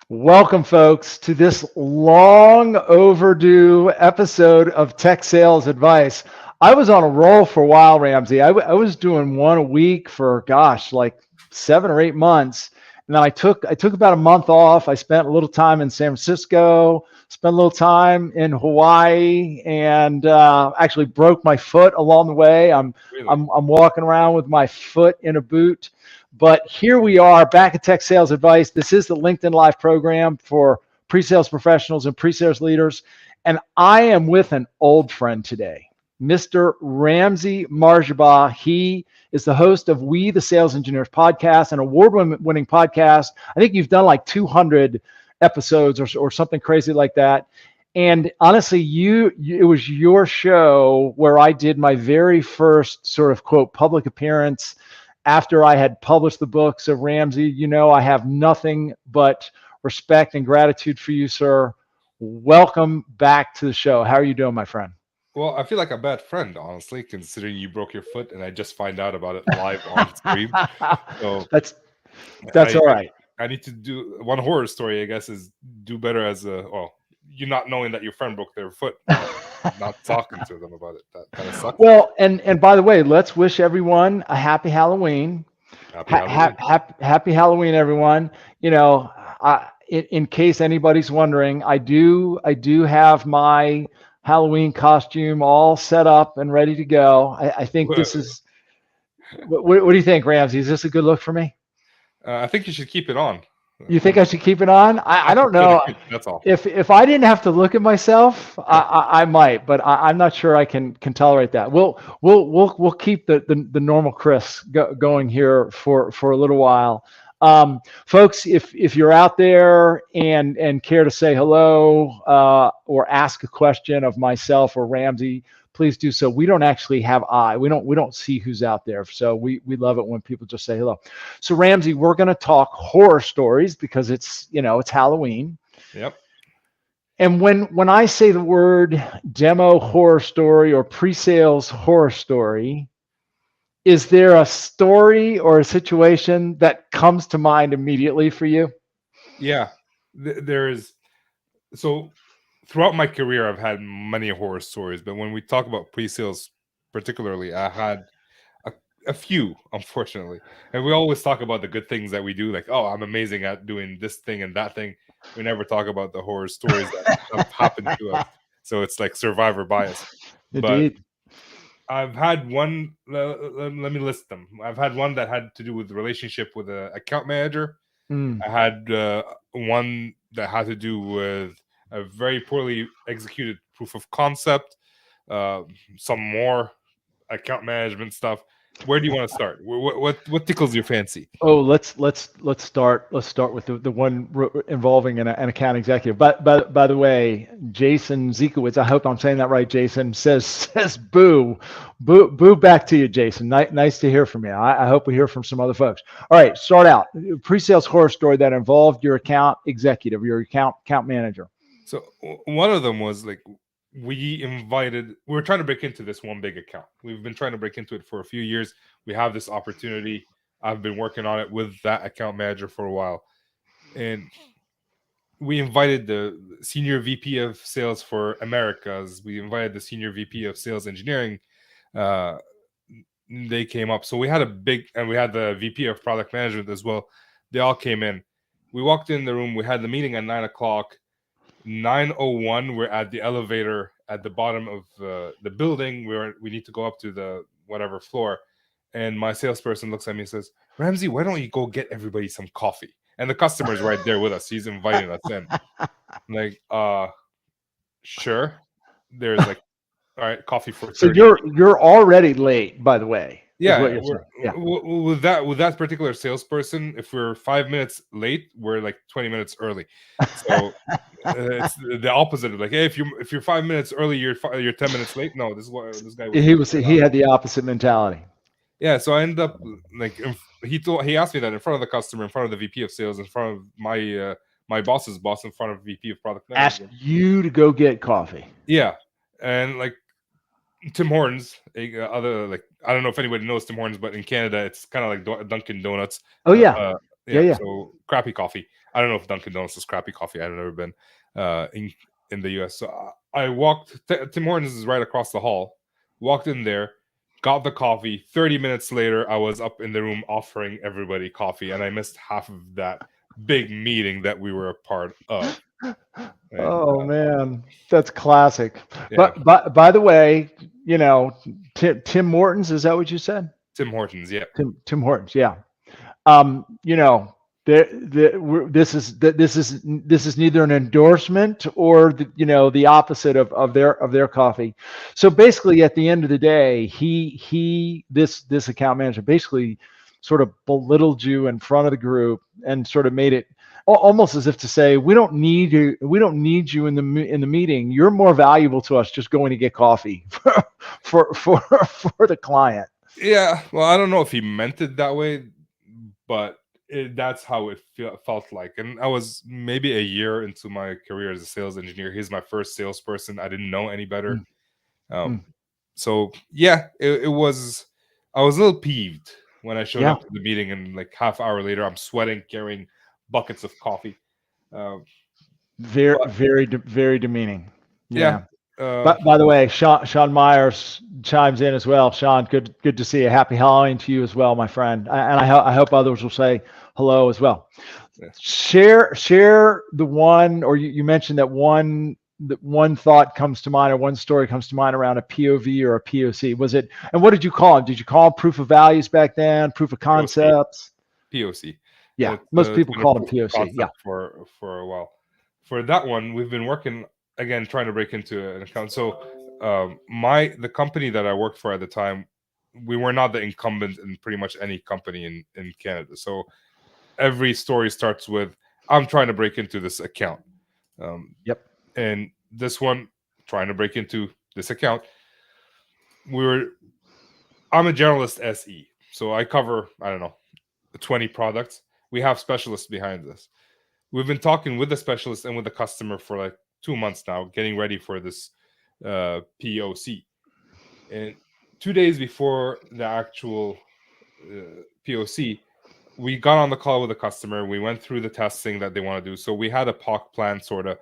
Welcome, folks, to this long overdue episode of Tech Sales Advice. I was on a roll for a while, Ramsey. I was doing one a week for, gosh, like 7 or 8 months. And then I took about a month off. I spent a little time in San Francisco, spent a little time in Hawaii, and actually broke my foot along the way. I'm, Really? I'm, I'm walking around with my foot in a boot. But here we are back at Tech Sales Advice. This is the LinkedIn Live program for pre-sales professionals and pre-sales leaders. And I am with an old friend today, Mr. Ramzi Marjaba. He is the host of We the Sales Engineers podcast, an award-winning podcast. I think you've done like 200 episodes or something crazy like that. And honestly, it was your show where I did my very first sort of quote public appearance after I had published the book. So Ramsey, I have nothing but respect and gratitude for you, sir. Welcome back to the show. How are you doing, my friend? Well, I feel like a bad friend, honestly, considering you broke your foot and I just find out about it live on stream. So that's that's I, all I right. I need to do one horror story, I guess, is do better as you not knowing that your friend broke their foot and not talking to them about it. That kind of sucks. Well, and by the way, let's wish everyone a happy Halloween. Happy Halloween. Happy Halloween, everyone. You know, in case anybody's wondering, I do have my Halloween costume all set up and ready to go. I think this is. What do you think, Ramsey? Is this a good look for me? I think you should keep it on. You think I should keep it on? I don't know. That's all. If I didn't have to look at myself, I might, but I'm not sure I can tolerate that. We'll keep the normal Chris going here for a little while. Folks, if you're out there and care to say hello or ask a question of myself or Ramsey, please do so. We don't actually have we don't see who's out there, so we love it when people just say hello. So Ramsey, we're going to talk horror stories because it's Halloween. Yep. And when I say the word demo horror story or pre-sales horror story, is there a story or a situation that comes to mind immediately for you? Yeah. There is. So throughout my career, I've had many horror stories, but when we talk about pre-sales, particularly, I had a, a few, unfortunately. And we always talk about the good things that we do, like, oh, I'm amazing at doing this thing and that thing. We never talk about the horror stories that have happened to us. So it's like survivor bias. But Indeed. I've had one. Let me list them. I've had one that had to do with the relationship with an account manager. Mm. I had one that had to do with a very poorly executed proof of concept, uh, some more account management stuff. Where do you want to start? What tickles your fancy? Oh, let's start with the one involving an account executive. But by the way, Jason Zekowitz, I hope I'm saying that right. Jason says boo back to you, Jason. Nice to hear from you. I hope we hear from some other folks. All right, start out pre-sales horror story that involved your account executive, your account manager. So one of them was like we were trying to break into this one big account. We've been trying to break into it for a few years. We have this opportunity. I've been working on it with that account manager for a while, and we invited the senior VP of sales for Americas. We invited the senior VP of sales engineering. Uh, they came up. So we had and we had the VP of product management as well. They all came in. We walked in the room. We had the meeting at 9 o'clock. 9:01. We're at the elevator at the bottom of the building. We need to go up to the whatever floor. And my salesperson looks at me and says, Ramsey, why don't you go get everybody some coffee? And the customer's right there with us. He's inviting us in. I'm like, sure. There's like, all right, coffee for So 30. you're already late, by the way, is what Yeah, you're saying. Yeah. with that particular salesperson, if we're 5 minutes late, we're like 20 minutes early. So it's the opposite of like, hey, if you're 5 minutes early, you're 10 minutes late. No, this is what this guy was He had the opposite mentality. yeah. So I ended up like he asked me that in front of the customer, in front of the VP of sales, in front of my boss's boss, in front of VP of product Asked management. you to go get coffee. Yeah, and like Tim Hortons, other like I don't know if anybody knows Tim Hortons, but in Canada it's kind of like Dunkin' Donuts. Oh yeah. Yeah. So crappy coffee. I don't know if Dunkin' Donuts is crappy coffee. I've never been in the US. So I walked. Tim Hortons is right across the hall. Walked in there, got the coffee. 30 minutes later, I was up in the room offering everybody coffee, and I missed half of that big meeting that we were a part of. And Oh man, that's classic. yeah, But by the way, you know, Tim Hortons, is that what you said? Tim Hortons. Yeah. Tim Hortons, yeah. You know, this is neither an endorsement or the opposite of their coffee. So basically, at the end of the day, this account manager basically sort of belittled you in front of the group and sort of made it almost as if to say, we don't need you in the meeting. You're more valuable to us just going to get coffee for the client. Yeah, well, I don't know if he meant it that way, but that's how it felt like. And I was maybe a year into my career as a sales engineer. He's my first salesperson. I didn't know any better. So yeah, it was. I was a little peeved when I showed up to the meeting, and like half hour later, I'm sweating, carrying buckets of coffee. Very demeaning. Yeah. But by the way, Sean Myers chimes in as well. Sean, good to see you. Happy Halloween to you as well, my friend. And I hope others will say hello as well. Yes. Share the one, or you mentioned that one thought comes to mind, or one story comes to mind around a POV or a POC. Was it? And what did you call it? Did you call it proof of values back then? Proof of concepts? POC. Yeah, most people call them POC. Yeah, for a while. For that one, we've been working again trying to break into an account. So the company that I worked for at the time, we were not the incumbent in pretty much any company in Canada. So every story starts with, I'm trying to break into this account. Yep. And this one, trying to break into this account, I'm a generalist SE. So I cover, I don't know, 20 products. We have specialists behind this. We've been talking with the specialist and with the customer for like 2 months now, getting ready for this POC. And 2 days before the actual POC, we got on the call with the customer. We went through the testing that they want to do. So we had a POC plan, sort of,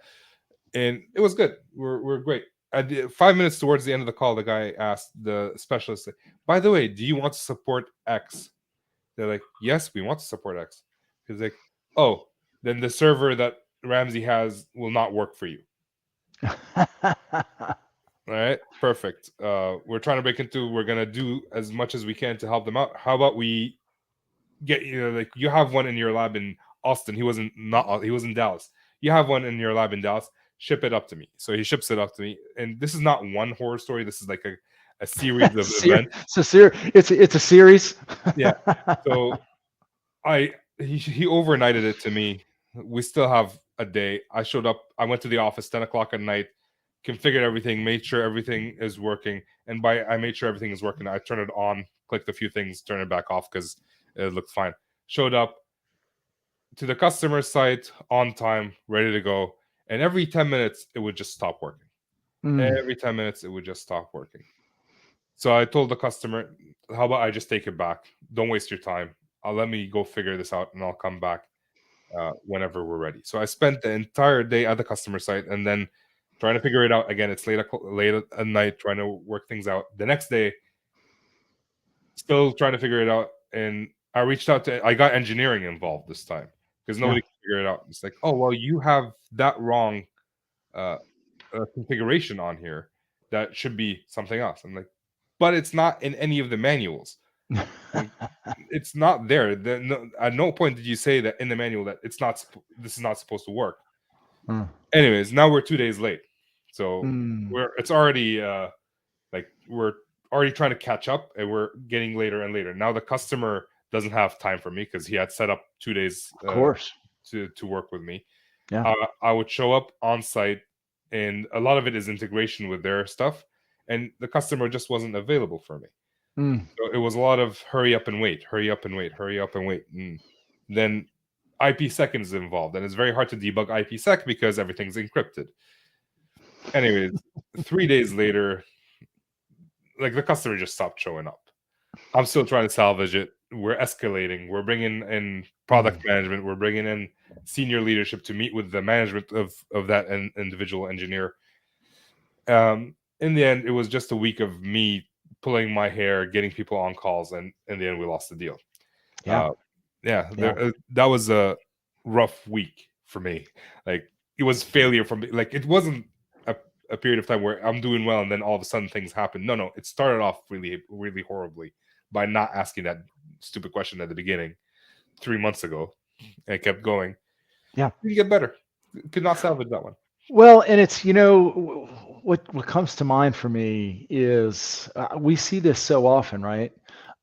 and it was good. We're great. 5 minutes towards the end of the call, the guy asked the specialist, by the way, do you want to support X? They're like, yes, we want to support X. He's like, oh, then the server that Ramzi has will not work for you. All right, perfect. We're trying to break into. We're gonna do as much as we can to help them out. How about we get like you have one in your lab in Austin. He was in Dallas. You have one in your lab in Dallas. Ship it up to me. So he ships it up to me, and this is not one horror story. This is like a series of events. It's a series. Yeah. So he overnighted it to me. We still have a day. I showed up. I went to the office 10 o'clock at night, configured everything, made sure everything is working. And I made sure everything is working, I turned it on, clicked a few things, turned it back off because it looked fine. Showed up to the customer site on time, ready to go. And every 10 minutes, it would just stop working. Every 10 minutes, it would just stop working. So I told the customer, how about I just take it back? Don't waste your time. Let me go figure this out, and I'll come back whenever we're ready. So I spent the entire day at the customer site and then trying to figure it out. Again, it's late at night, trying to work things out. The next day, still trying to figure it out. And I got engineering involved this time because nobody could figure it out. It's like, oh, well, you have that wrong configuration on here. That should be something else. I'm like, but it's not in any of the manuals. It's not there. At no point did you say that in the manual that this is not supposed to work. Anyways, now we're 2 days late, so it's already we're already trying to catch up, and we're getting later and later. Now the customer doesn't have time for me because he had set up 2 days, of course, to work with me. Yeah, I would show up on site, and a lot of it is integration with their stuff, and the customer just wasn't available for me. So it was a lot of hurry up and wait, hurry up and wait, hurry up and wait. And then IPsec is involved, and it's very hard to debug IPsec because everything's encrypted. Anyways, 3 days later, like the customer just stopped showing up. I'm still trying to salvage it. we're escalating. We're bringing in product management. We're bringing in senior leadership to meet with the management of that individual engineer. In the end, it was just a week of me pulling my hair, getting people on calls, and in the end, we lost the deal. That was a rough week for me. Like, it was failure from, like, it wasn't a period of time where I'm doing well and then all of a sudden things happen. No, it started off really, really horribly by not asking that stupid question at the beginning 3 months ago, and it kept going. Yeah, you get better. Could not salvage that one. Well, and it's, what comes to mind for me is we see this so often, right?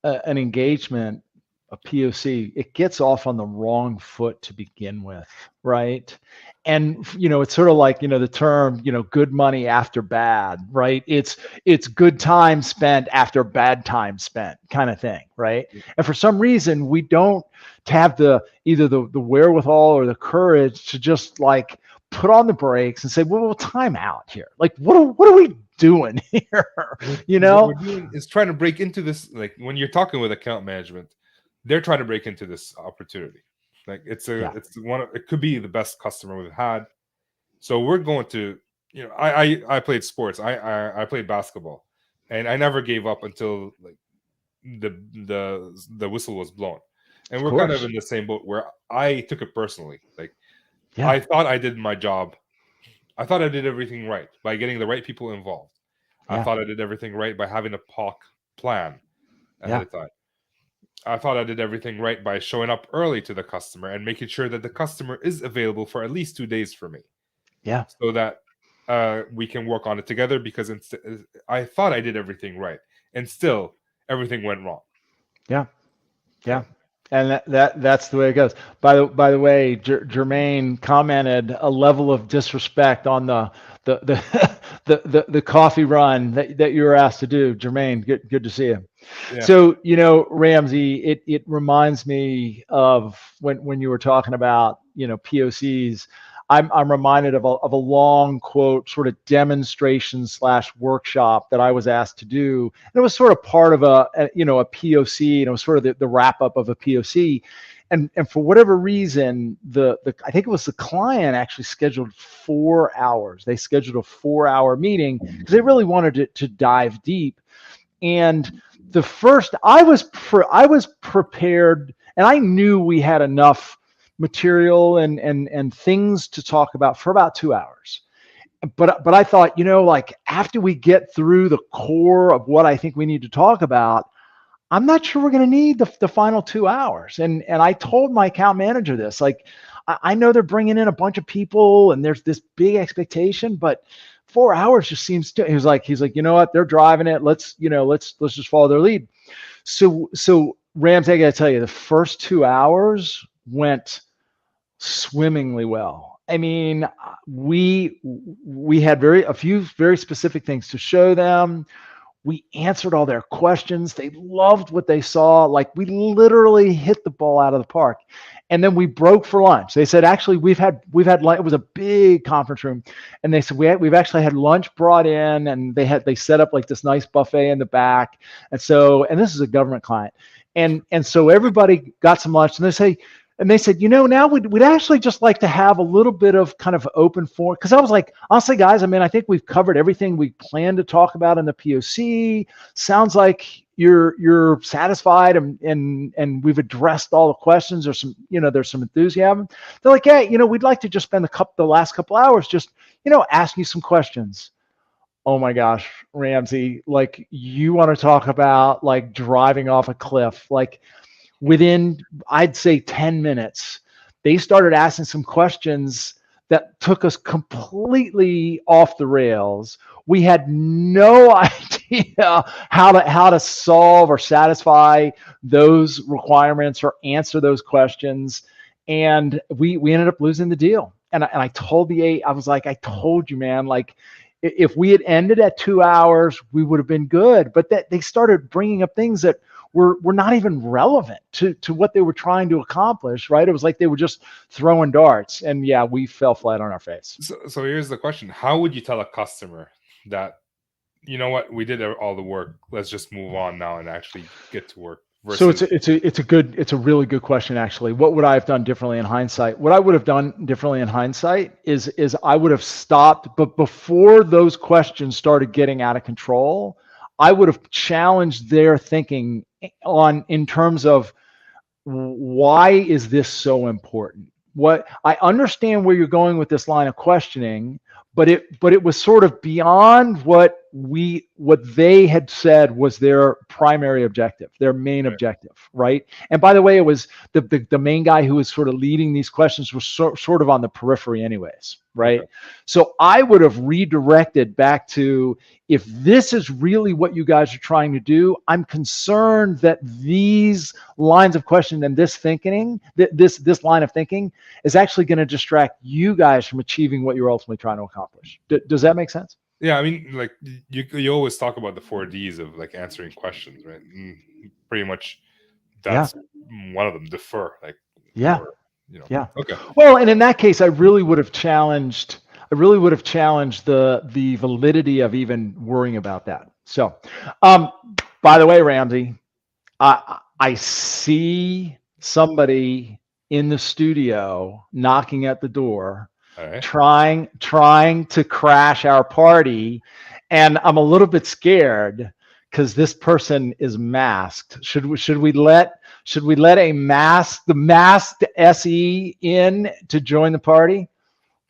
An engagement, a POC, it gets off on the wrong foot to begin with, right? And it's sort of like, the term, good money after bad, right? It's good time spent after bad time spent kind of thing, right? And for some reason, we don't have either the wherewithal or the courage to just like put on the brakes and say, well, time out here. Like, what are we doing here? What we're doing is trying to break into this. Like, when you're talking with account management, they're trying to break into this opportunity. Like, it could be the best customer we've had. So we're going to, I played sports. I played basketball, and I never gave up until like the whistle was blown. And we're kind of in the same boat where I took it personally. Like, I thought I did my job. I thought I did everything right by getting the right people involved. I thought I did everything right by having a POC plan ahead of time. I thought I did everything right by showing up early to the customer and making sure that the customer is available for at least 2 days for me. Yeah. So that we can work on it together, because I thought I did everything right, and still everything went wrong. Yeah. Yeah. And that's the way it goes. By the way, Jermaine commented a level of disrespect on the coffee run that you were asked to do. Jermaine, good to see you. Yeah. So, Ramzi, it reminds me of when you were talking about, POCs. I'm reminded of a long quote, sort of demonstration / workshop that I was asked to do. And it was sort of part of a POC, and it was sort of the wrap up of a POC. And for whatever reason, I think it was the client actually scheduled 4 hours. They scheduled a 4-hour meeting because they really wanted to dive deep. And the first, I was prepared, and I knew we had enough material and things to talk about for about 2 hours. But I thought, like, after we get through the core of what I think we need to talk about, I'm not sure we're going to need the final 2 hours. And I told my account manager this, like, I know they're bringing in a bunch of people and there's this big expectation, but 4 hours just seems to, he's like, you know what, they're driving it. Let's just follow their lead. So Rams, I got to tell you, the first 2 hours went swimmingly well. I mean, we had a few very specific things to show them. We answered all their questions. They loved what they saw. Like, we literally hit the ball out of the park. And then we broke for lunch. They said, actually, we've had lunch. It was a big conference room, and they said we've actually had lunch brought in, and they set up like this nice buffet in the back. And this is a government client, and so everybody got some lunch, and they said, now we'd actually just like to have a little bit of kind of open forum. Because I was like, honestly, guys, I mean, I think we've covered everything we planned to talk about in the POC. Sounds like you're satisfied, and we've addressed all the questions. There's some enthusiasm. They're like, hey, we'd like to just spend the last couple hours just, asking you some questions. Oh my gosh, Ramzi, like, you want to talk about like driving off a cliff, like, within, I'd say, 10 minutes, they started asking some questions that took us completely off the rails. We had no idea how to solve or satisfy those requirements or answer those questions. And we ended up losing the deal. And I told I was like, I told you, man, like, if we had ended at 2 hours, we would have been good. But that they started bringing up things that were not even relevant to what they were trying to accomplish, right? It was like they were just throwing darts, and yeah, we fell flat on our face. So here's the question: how would you tell a customer that, you know what, we did all the work, let's just move on now and actually get to work? So versus it's a really good question, actually. What would I have done differently in hindsight? What I would have done differently in hindsight is I would have stopped, but before those questions started getting out of control, I would have challenged their thinking in terms of, why is this so important? What I understand where you're going with this line of questioning, but it was sort of beyond what they had said was their primary objective, their main objective, right? And by the way, it was the main guy who was sort of leading these questions was sort of on the periphery anyways, right? Okay. So I would have redirected back to, if this is really what you guys are trying to do, I'm concerned that these lines of question and this thinking, this line of thinking is actually going to distract you guys from achieving what you're ultimately trying to accomplish. Does that make sense? Yeah, I mean, like you always talk about the 4Ds of like answering questions, right? Pretty much that's one of them. Defer, like, or, Okay. Well, and in that case, I really would have challenged the validity of even worrying about that. So, by the way, Ramzi, I see somebody in the studio knocking at the door, All right. trying to crash our party, and I'm a little bit scared because this person is masked. Should we let the masked SE in to join the party?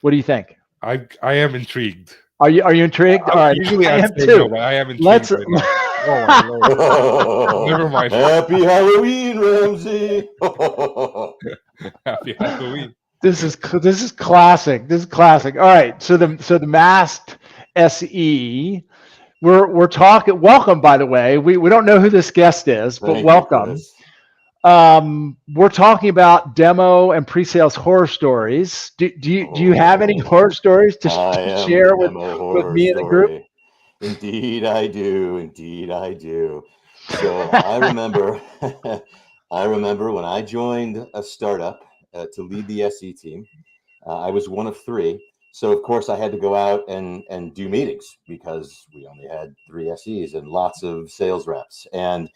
What do you think? I am intrigued. Are you intrigued? All right, Usually I I'm am saying too. no, but I am intrigued right now. Oh my lord! Never mind. Happy Halloween, Ramzi. Happy Halloween. This is classic. This is classic. All right. So the masked SE. We're talking. Welcome, by the way. We don't know who this guest is, but welcome. We're talking about demo and pre-sales horror stories. Do you have any horror stories to share with me and the group? Indeed, I do. Indeed, I do. So I remember, when I joined a startup to lead the SE team. I was one of 3. So of course I had to go out and do meetings because we only had 3 SEs and lots of sales reps. And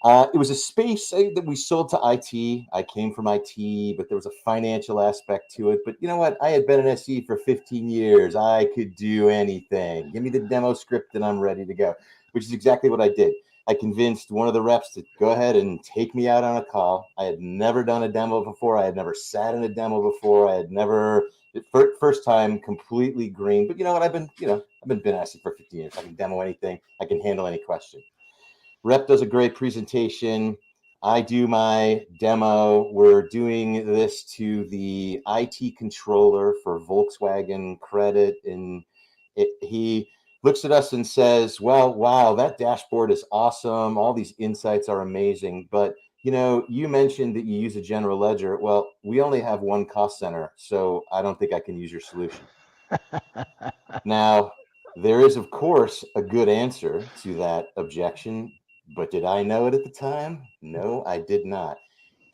it was a space that we sold to IT. I came from IT, but there was a financial aspect to it. But you know what? I had been an SE for 15 years. I could do anything. Give me the demo script and I'm ready to go, which is exactly what I did. I convinced one of the reps to go ahead and take me out on a call. I had never done a demo before. I had never sat in a demo before. I had never, first time, completely green. But you know what? I've been SE for 15 years. I can demo anything. I can handle any question. Rep does a great presentation. I do my demo. We're doing this to the IT controller for Volkswagen Credit. And he looks at us and says, well, wow, that dashboard is awesome. All these insights are amazing. But, you mentioned that you use a general ledger. Well, we only have one cost center, so I don't think I can use your solution. Now, there is, of course, a good answer to that objection. But did I know it at the time? No, I did not.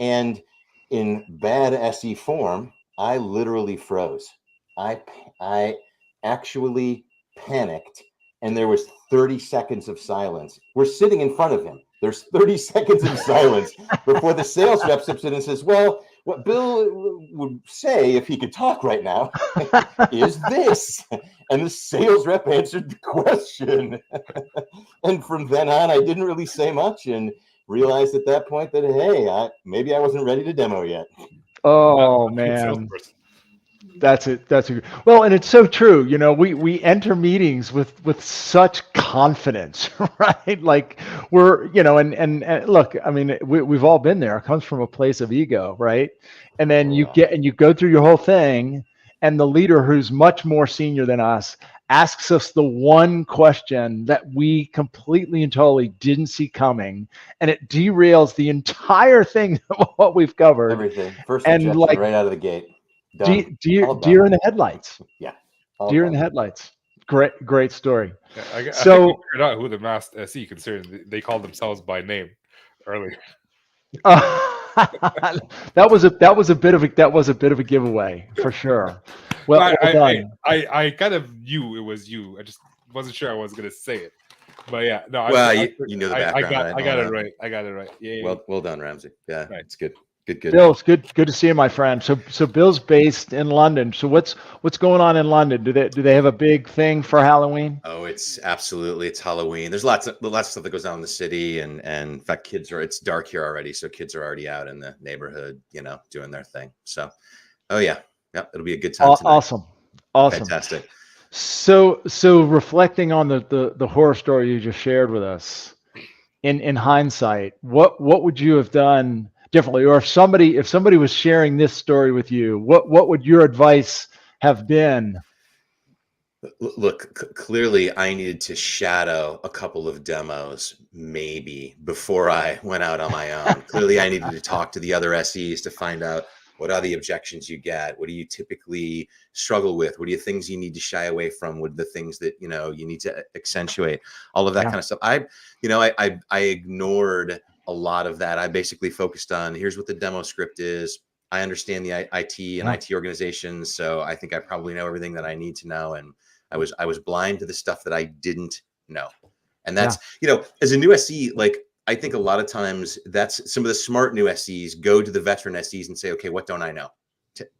And in bad SE form, I literally froze. I actually panicked, and there was 30 seconds of silence. We're sitting in front of him. There's 30 seconds of silence before the sales rep steps in and says, well, what Bill would say if he could talk right now is this. And the sales rep answered the question. And from then on, I didn't really say much and realized at that point that, hey, maybe I wasn't ready to demo yet. Oh, man. That's it. Well, and it's so true. We enter meetings with such confidence, right? Like we're, and look, I mean, we've all been there. It comes from a place of ego, right? And then you go through your whole thing, and the leader, who's much more senior than us, asks us the one question that we completely and totally didn't see coming, and it derails the entire thing of what we've covered. Everything. First objection right out of the gate. Deer in the headlights. Yeah. Deer in the headlights. Great story. Yeah, I think we figured out who the masked SE, considering they called themselves by name earlier. That was a bit of a giveaway for sure. Well, I kind of knew it was you. I just wasn't sure I was going to say it. But yeah, no. Well, you know the background, right? I got it right. I got it right. Yeah. Well done, Ramzi. Yeah, Right. it's good. Good. Bill, it's good to see you, my friend. So Bill's based in London. So what's going on in London? Do they have a big thing for Halloween? Oh, it's Halloween. There's lots of stuff that goes on in the city, and in fact, it's dark here already, so kids are already out in the neighborhood, doing their thing. So, oh yeah, it'll be a good time tonight. Awesome. Fantastic. So reflecting on the horror story you just shared with us, in hindsight, what would you have done differently? Or if somebody was sharing this story with you, what would your advice have been? Look, clearly I needed to shadow a couple of demos maybe before I went out on my own. Clearly I needed to talk to the other SEs to find out what are the objections you get? What do you typically struggle with? What are the things you need to shy away from? What are the things that, you need to accentuate? All of that kind of stuff. I ignored a lot of that. I basically focused on, here's what the demo script is. I understand the IT and IT organizations, so I think I probably know everything that I need to know. And I was blind to the stuff that I didn't know. And that's, as a new SE, like, I think a lot of times that's some of the smart new SEs go to the veteran SEs and say, okay, what don't I know?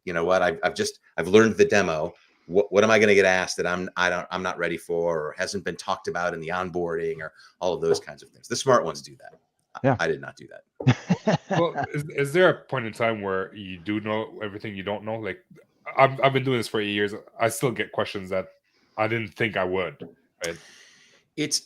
You know what? I've learned the demo. What am I going to get asked that I'm not ready for, or hasn't been talked about in the onboarding, or all of those kinds of things? The smart ones do that. Yeah. I did not do that. Well, is there a point in time where you do know everything you don't know? Like, I've been doing this for 8 years. I still get questions that I didn't think I would. Right?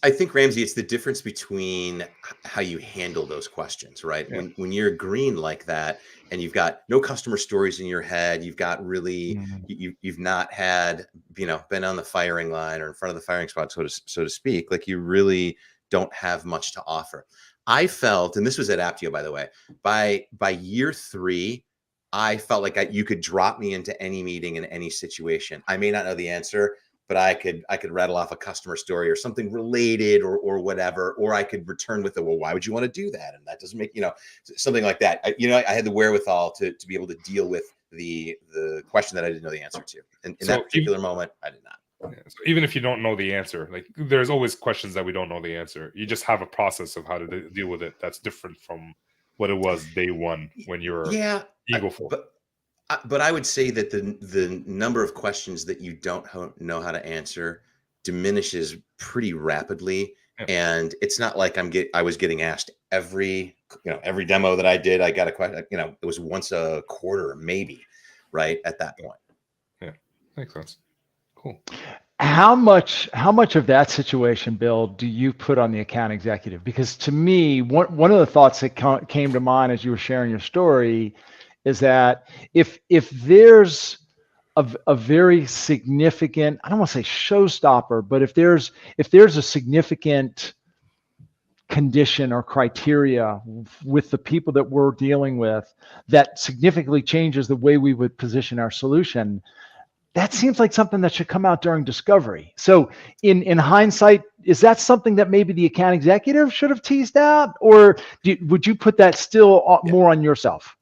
I think, Ramzi, it's the difference between how you handle those questions, right? Yeah. When you're green like that, and you've got no customer stories in your head, you've got really, you've not had, been on the firing line or in front of the firing spot, so to speak, like you really don't have much to offer. I felt, and this was at Aptio, by the way, by year 3, I felt like you could drop me into any meeting in any situation. I may not know the answer, but I could rattle off a customer story or something related or whatever, or I could return with well, why would you want to do that? And that doesn't make, something like that. I had the wherewithal to be able to deal with the question that I didn't know the answer to. And in that particular moment, I did not. Yeah, so even if you don't know the answer, like there's always questions that we don't know the answer. You just have a process of how to deal with it that's different from what it was day one when you're egoful. But I would say that the number of questions that you don't know how to answer diminishes pretty rapidly. Yeah. And it's not like I was getting asked every demo that I did. I got a question, it was once a quarter, maybe, right at that point. Yeah, makes sense. Cool. How much of that situation, Bill, do you put on the account executive? Because to me, one of the thoughts that came to mind as you were sharing your story is that if there's a very significant, I don't want to say showstopper, but if there's a significant condition or criteria with the people that we're dealing with that significantly changes the way we would position our solution, that seems like something that should come out during discovery. So in hindsight, is that something that maybe the account executive should have teased out, or would you put that still more on yourself?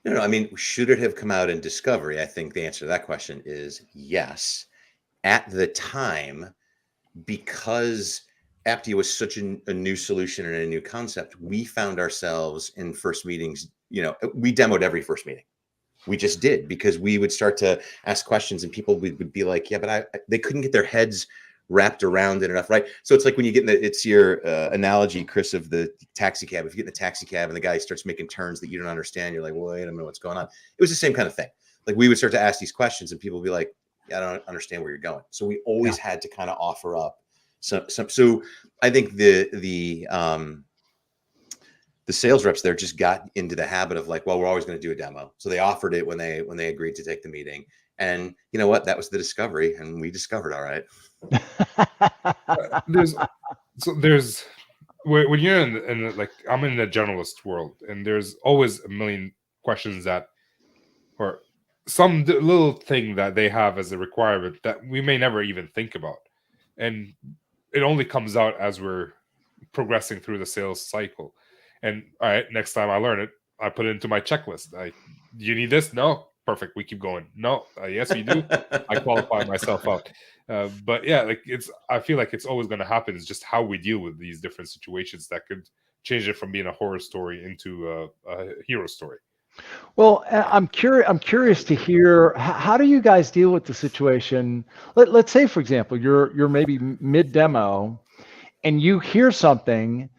No, I mean, should it have come out in discovery? I think the answer to that question is yes. At the time, because Aptio was such a new solution and a new concept, we found ourselves in first meetings, we demoed every first meeting. We just did, because we would start to ask questions and people would be like, yeah, but they couldn't get their heads wrapped around it enough, right? So it's like when you get it's your analogy, Chris, of the taxi cab. If you get in the taxi cab and the guy starts making turns that you don't understand, you're like, well, wait a minute, what's going on? It was the same kind of thing. Like we would start to ask these questions and people would be like, yeah, I don't understand where you're going. So we always had to kind of offer up some. So I think the sales reps there just got into the habit of like, well, we're always going to do a demo. So they offered it when they agreed to take the meeting. And you know what? That was the discovery, and we discovered all right. There's when you're in like, I'm in the generalist world, and there's always a million questions or some little thing that they have as a requirement that we may never even think about, and it only comes out as we're progressing through the sales cycle. And all right, next time I learn it, I put it into my checklist. You need this? No. perfect, we keep going. No, yes, you do. I qualify myself out. But yeah, like I feel like it's always going to happen. It's just how we deal with these different situations that could change it from being a horror story into a hero story. Well, I'm curious to hear how do you guys deal with the situation? Let's say, for example, you're maybe mid demo, and you hear something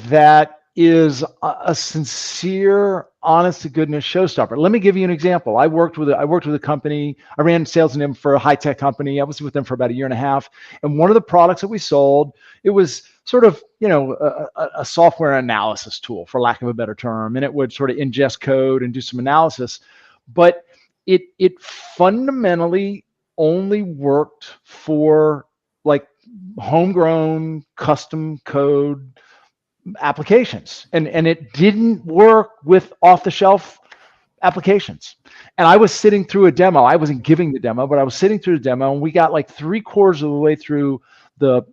that is a sincere, honest to goodness showstopper. Let me give you an example. I worked with a company. I ran sales in them for a high tech company. I was with them for about a year and a half. And one of the products that we sold, it was sort of, a software analysis tool, for lack of a better term. And it would sort of ingest code and do some analysis. But it fundamentally only worked for like homegrown custom code applications, and it didn't work with off-the-shelf applications. And I was sitting through a demo. I wasn't giving the demo, but I was sitting through the demo, and we got like 3/4 of the way through the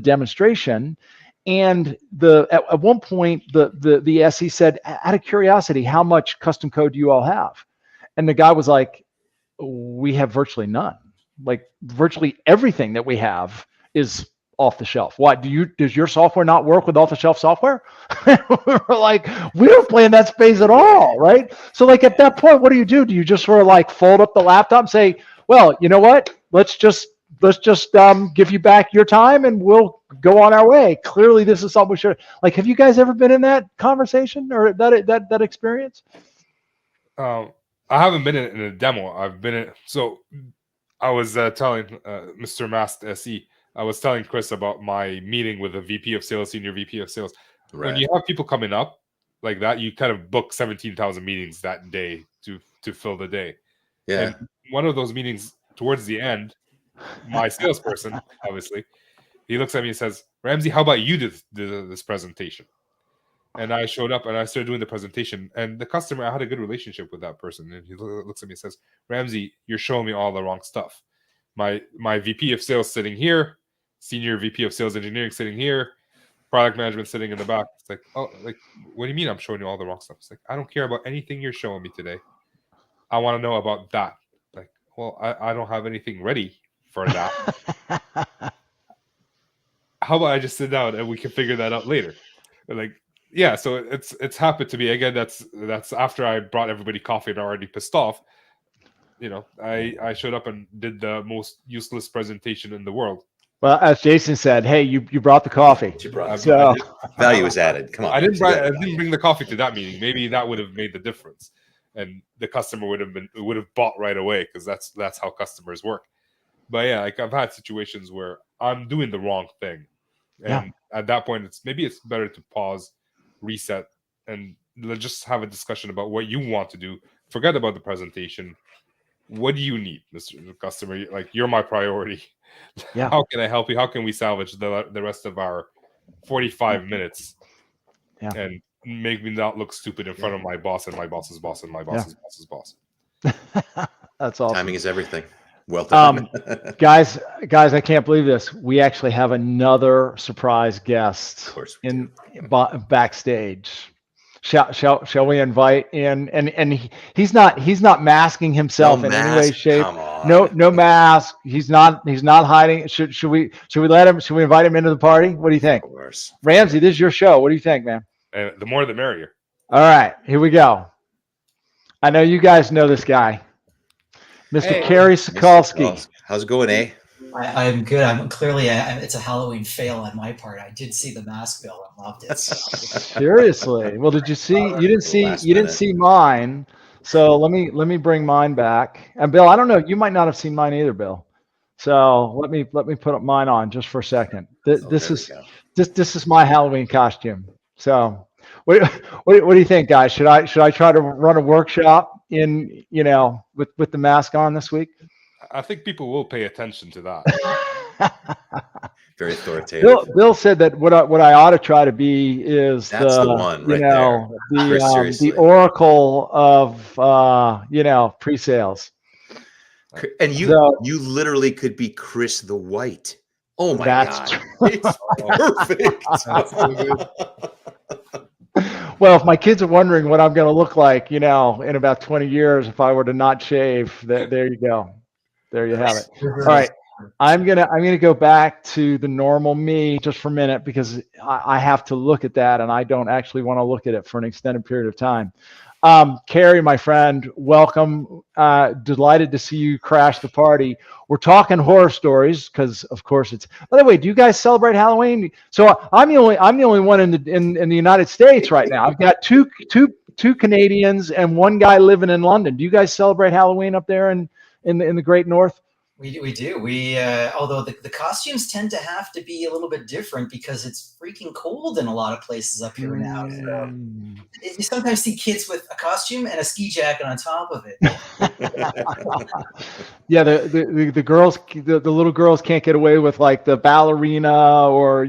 demonstration. And at one point the SE said, out of curiosity, how much custom code do you all have? And the guy was like, we have virtually none. Like virtually everything that we have is off the shelf. What does your software not work with off the shelf software? We're like, we don't play in that space at all, right? So like at that point, what do? Do you just sort of like fold up the laptop and say, well, you know what? Let's just give you back your time and we'll go on our way. Clearly, this is something we should like. Have you guys ever been in that conversation or that experience? I haven't been in a demo. I've been in. So I was telling Mr. Mast SE. I was telling Chris about my meeting with a VP of sales, senior VP of sales. Right. When you have people coming up like that, you kind of book 17,000 meetings that day to fill the day. Yeah. And one of those meetings towards the end, my salesperson, obviously, he looks at me and says, Ramzi, how about you do this presentation? And I showed up and I started doing the presentation. And the customer, I had a good relationship with that person. And he looks at me and says, Ramzi, you're showing me all the wrong stuff. My VP of sales sitting here, senior VP of sales engineering sitting here, product management sitting in the back. It's like, oh, like, what do you mean I'm showing you all the wrong stuff? It's like, I don't care about anything you're showing me today. I want to know about that. Like, well, I don't have anything ready for that. How about I just sit down and we can figure that out later? Like, yeah, so it's happened to me. Again, that's after I brought everybody coffee and already pissed off. I showed up and did the most useless presentation in the world. Well, as Jason said, hey, you brought the coffee. So value is added. Come on. I didn't bring the coffee to that meeting. Maybe that would have made the difference, and the customer would have bought right away because that's how customers work. But yeah, like I've had situations where I'm doing the wrong thing, and at that point, it's better to pause, reset, and just have a discussion about what you want to do. Forget about the presentation. What do you need, Mr. Customer? Like, you're my priority. Yeah. How can I help you? How can we salvage the rest of our 45 minutes and make me not look stupid in front of my boss and my boss's boss and my boss's boss's boss? That's awesome. Timing is everything. Well done. Guys, I can't believe this. We actually have another surprise guest backstage. Shall we invite in? And he's not masking himself in any way, shape. No mask. He's not hiding. Should we let him? Should we invite him into the party? What do you think? Of course. Ramzi, this is your show. What do you think, man? The more the merrier. All right, here we go. I know you guys know this guy, Mr. Kerry Sokolsky. How's it going, eh? I'm good. I'm clearly it's a Halloween fail on my part. I did see the mask bill and loved it. Seriously? Well, did you see? You didn't see mine. So let me bring mine back. And Bill, I don't know. You might not have seen mine either, Bill. So let me put up mine on just for a second. This is my Halloween costume. So what do you think, guys? Should I try to run a workshop in with the mask on this week? I think people will pay attention to that. Very authoritative. Bill said that what I ought to try to be is the one right there. The oracle of pre-sales. And you literally could be Chris the White. Oh my God. It's perfect. Well, if my kids are wondering what I'm going to look like, in about 20 years, if I were to not shave, there you go. There you have it. All right. I'm gonna go back to the normal me just for a minute because I have to look at that and I don't actually want to look at it for an extended period of time. Carrie, my friend, welcome. Delighted to see you crash the party. We're talking horror stories because, of course, it's. By the way, do you guys celebrate Halloween? So I'm the only one in the United States right now. I've got two Canadians and one guy living in London. Do you guys celebrate Halloween up there in the Great North? We do. Although the costumes tend to have to be a little bit different because it's freaking cold in a lot of places up here now. So you sometimes see kids with a costume and a ski jacket on top of it. Yeah, the girls, the little girls can't get away with like the ballerina or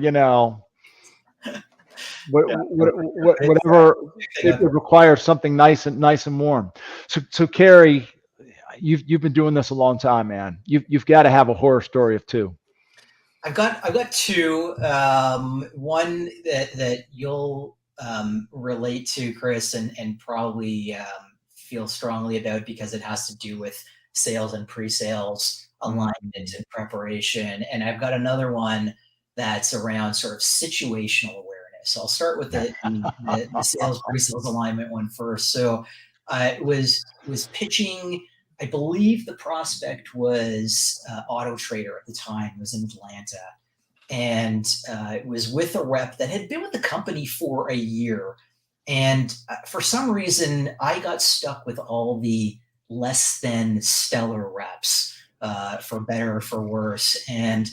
whatever. It requires something nice and warm. So Carrie, you've been doing this a long time, man. You've got to have a horror story of two. I've got two. One that you'll relate to, Chris, and probably feel strongly about because it has to do with sales and pre-sales alignment and preparation. And I've got another one that's around sort of situational awareness. I'll start with the sales pre-sales alignment one first. So I was pitching. I believe the prospect was Auto Trader at the time. It was in Atlanta. And it was with a rep that had been with the company for a year. And for some reason, I got stuck with all the less than stellar reps, for better or for worse. And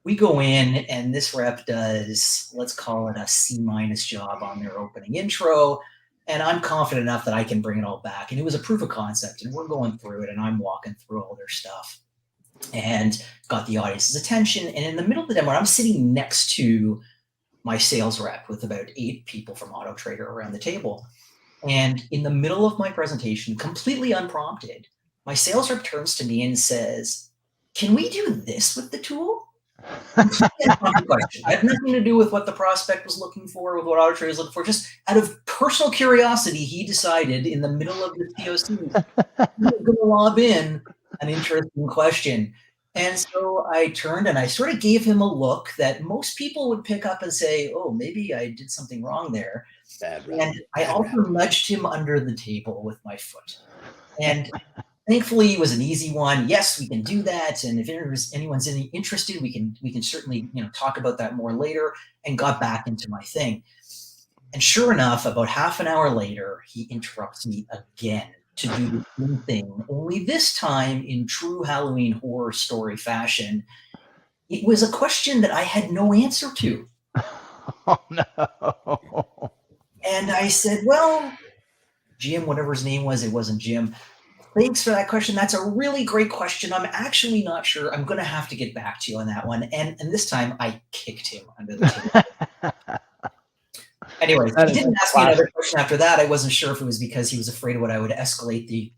we go in and this rep does, let's call it a C- job on their opening intro. And I'm confident enough that I can bring it all back. And it was a proof of concept. And we're going through it and I'm walking through all their stuff and got the audience's attention. And in the middle of the demo, I'm sitting next to my sales rep with about 8 people from Auto Trader around the table. And in the middle of my presentation, completely unprompted, my sales rep turns to me and says, "Can we do this with the tool?" Question. It had nothing to do with what the prospect was looking for, with what Auto Trader was looking for. Just out of personal curiosity, he decided in the middle of the POC he was going to lob in an interesting question. And so I turned and I sort of gave him a look that most people would pick up and say, "Oh, maybe I did something wrong there." And I also nudged him under the table with my foot. And thankfully, it was an easy one. Yes, we can do that. And if anyone's interested, we can certainly talk about that more later. And got back into my thing. And sure enough, about half an hour later, he interrupts me again to do the same thing. Only this time, in true Halloween horror story fashion, it was a question that I had no answer to. Oh no! And I said, "Well, Jim, whatever his name was, it wasn't Jim. Thanks for that question. That's a really great question. I'm actually not sure. I'm going to have to get back to you on that one." And this time I kicked him under the table. Anyway, he didn't ask me another question after that. I wasn't sure if it was because he was afraid of what I would escalate the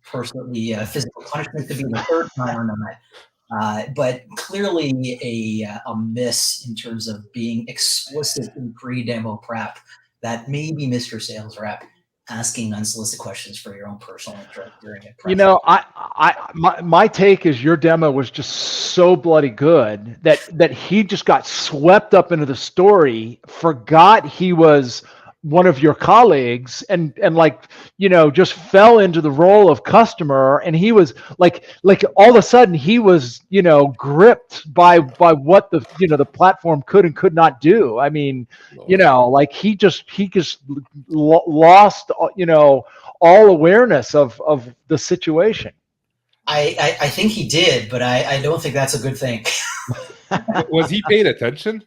physical punishment to be the third time or not. But clearly a miss in terms of being explicit in pre-demo prep that maybe Mr. Sales Rep asking unsolicited questions for your own personal interest during it. My take is your demo was just so bloody good that he just got swept up into the story, forgot he was one of your colleagues, and just fell into the role of customer, and he was like all of a sudden he was gripped by what the platform could and could not do. I mean, he just lost all awareness of the situation. I think he did, but I don't think that's a good thing. Was he paying attention?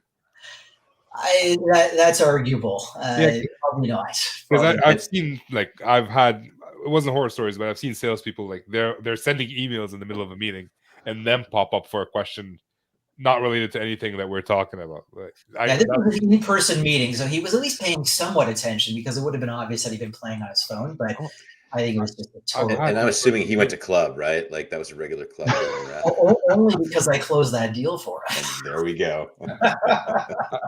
That's arguable. Probably not. Because I've seen, I've had, it wasn't horror stories, but I've seen salespeople they're sending emails in the middle of a meeting and then pop up for a question not related to anything that we're talking about. This was an in-person meeting, so he was at least paying somewhat attention because it would have been obvious that he'd been playing on his phone. But I think it was just a total. had And I'm in-person assuming he went to meetings. club, right? Like that was a regular club. Only because I closed that deal for him. There we go.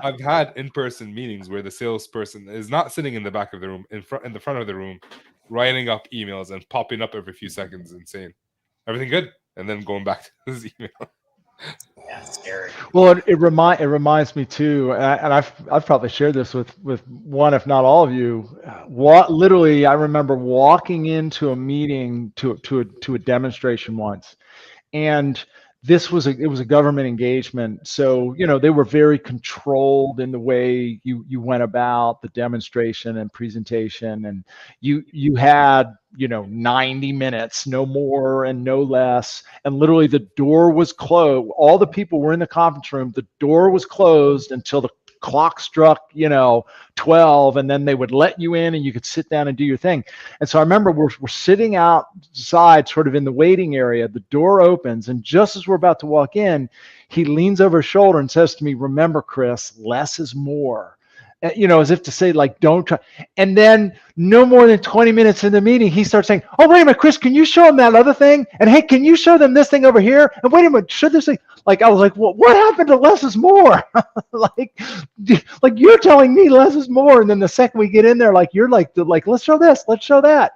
I've had in-person meetings where the salesperson is not sitting in the back of the room, in the front of the room, writing up emails and popping up every few seconds and saying, "Everything good?" and then going back to his email. Yeah, scary. Well, it reminds me too, and I've probably shared this with one, if not all of you. Literally, I remember walking into a meeting to a demonstration once, and it was a government engagement. So, they were very controlled in the way you went about the demonstration and presentation. And you had, 90 minutes, no more and no less. And literally the door was closed. All the people were in the conference room. The door was closed until the clock struck, 12, and then they would let you in and you could sit down and do your thing. And so I remember we're sitting outside sort of in the waiting area. The door opens, and just as we're about to walk in, he leans over his shoulder and says to me, "Remember, Chris, less is more." As if to say, like, don't try. And then no more than 20 minutes in the meeting, he starts saying, "Oh, wait a minute, Chris, can you show them that other thing? And hey, can you show them this thing over here? And wait a minute, show this thing." Like, I was like, well, what happened to less is more? like you're telling me less is more. And then the second we get in there, you're like, let's show this, let's show that.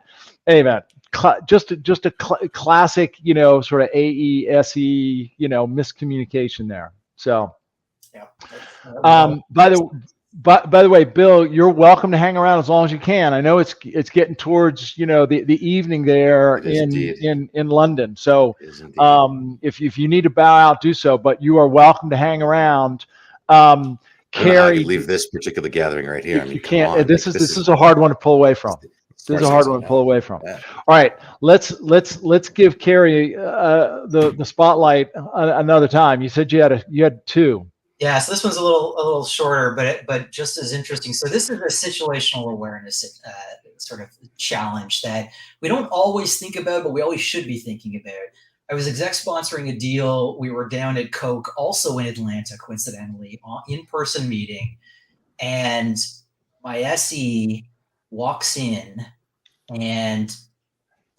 Anyway, just a classic, sort of AESE, miscommunication there. So, Yeah. By the way, Bill, you're welcome to hang around as long as you can. I know it's getting towards the evening there in London. So if you need to bow out, do so. But you are welcome to hang around. Carrie, I could Carrie, leave this particular gathering right here. I mean, you can't. on. This is a hard one to pull away from. This is a hard one to pull away from. Yeah. All right, let's give Carrie the spotlight another time. You said you had two. Yeah, so this one's a little shorter, but just as interesting. So this is a situational awareness sort of challenge that we don't always think about, but we always should be thinking about. I was exec sponsoring a deal. We were down at Coke, also in Atlanta, coincidentally, in-person meeting, and my SE walks in and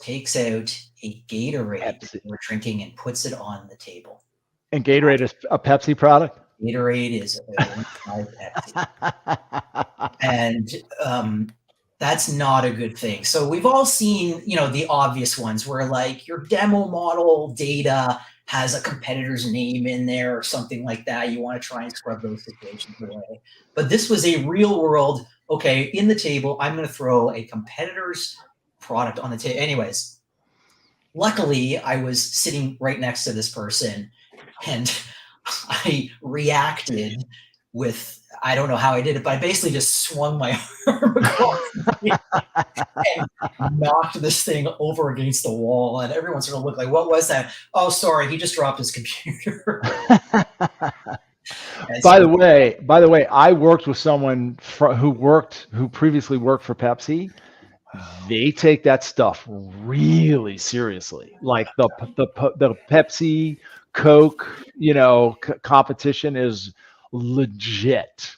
takes out a Gatorade that we're drinking and puts it on the table. And Gatorade is a Pepsi product? Gatorade is Pepsi. And that's not a good thing. So we've all seen, the obvious ones where your demo model data has a competitor's name in there or something like that. You want to try and scrub those situations away. But this was a real world, okay, in the table, I'm going to throw a competitor's product on the table. Anyways, luckily I was sitting right next to this person, and I reacted with, I don't know how I did it, but I basically just swung my arm across and knocked this thing over against the wall. And everyone's going to look like, what was that? Oh, sorry, he just dropped his computer. By the way, I worked with someone who previously worked for Pepsi. They take that stuff really seriously. Like the Pepsi, Coke, competition is legit.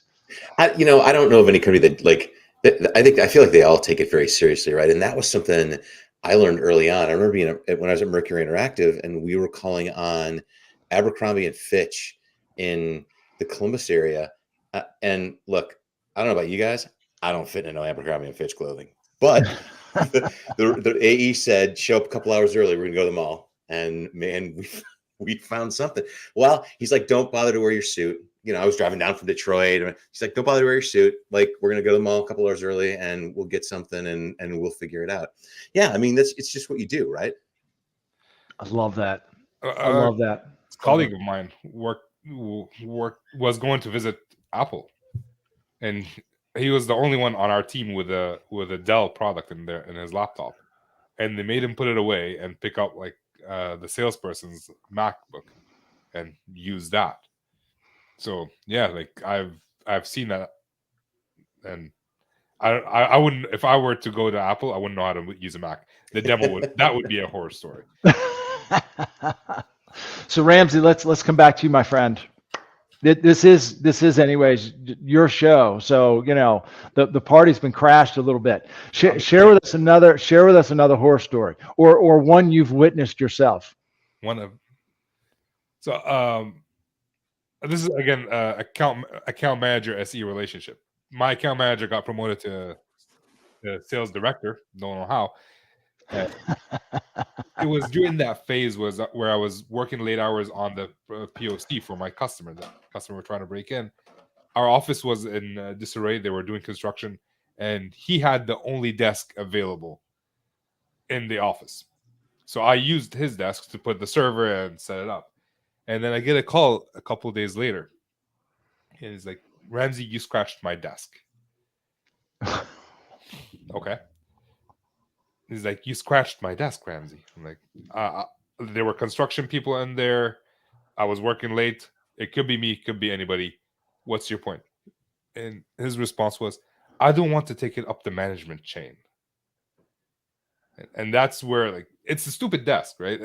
I don't know of any company that I feel like they all take it very seriously, right? And that was something I learned early on. I remember when I was at Mercury Interactive, and we were calling on Abercrombie and Fitch in the Columbus area. And look, I don't know about you guys, I don't fit into no Abercrombie and Fitch clothing, but the AE said, show up a couple hours early, we're gonna go to the mall. And man, we found something. Well, he's like, don't bother to wear your suit. I was driving down from Detroit. And he's like, don't bother to wear your suit. Like, we're going to go to the mall a couple hours early and we'll get something and we'll figure it out. Yeah. I mean, it's just what you do, right? I love that. I love that. A colleague of mine was going to visit Apple, and he was the only one on our team with a Dell product in his laptop, and they made him put it away and pick up the salesperson's MacBook and use that. So yeah, I've seen that, and I wouldn't, if I were to go to Apple, I wouldn't know how to use a Mac. The demo would be a horror story. So Ramzi, let's come back to you, my friend. This is anyways your show, so the party's been crashed a little bit. Share with us another horror story, or one you've witnessed yourself. This is again account manager SE relationship. My account manager got promoted to sales director. Don't know how. It was during that phase where I was working late hours on the POC for my customer. The customer were trying to break in. Our office was in disarray. They were doing construction, and he had the only desk available in the office. So I used his desk to put the server and set it up. And then I get a call a couple of days later. And he's like, "Ramzi, you scratched my desk." Okay. He's like, "You scratched my desk, Ramzi." I'm like, there were construction people in there. I was working late. It could be me. It could be anybody. What's your point? And his response was, "I don't want to take it up the management chain." And that's where, like, it's a stupid desk, right?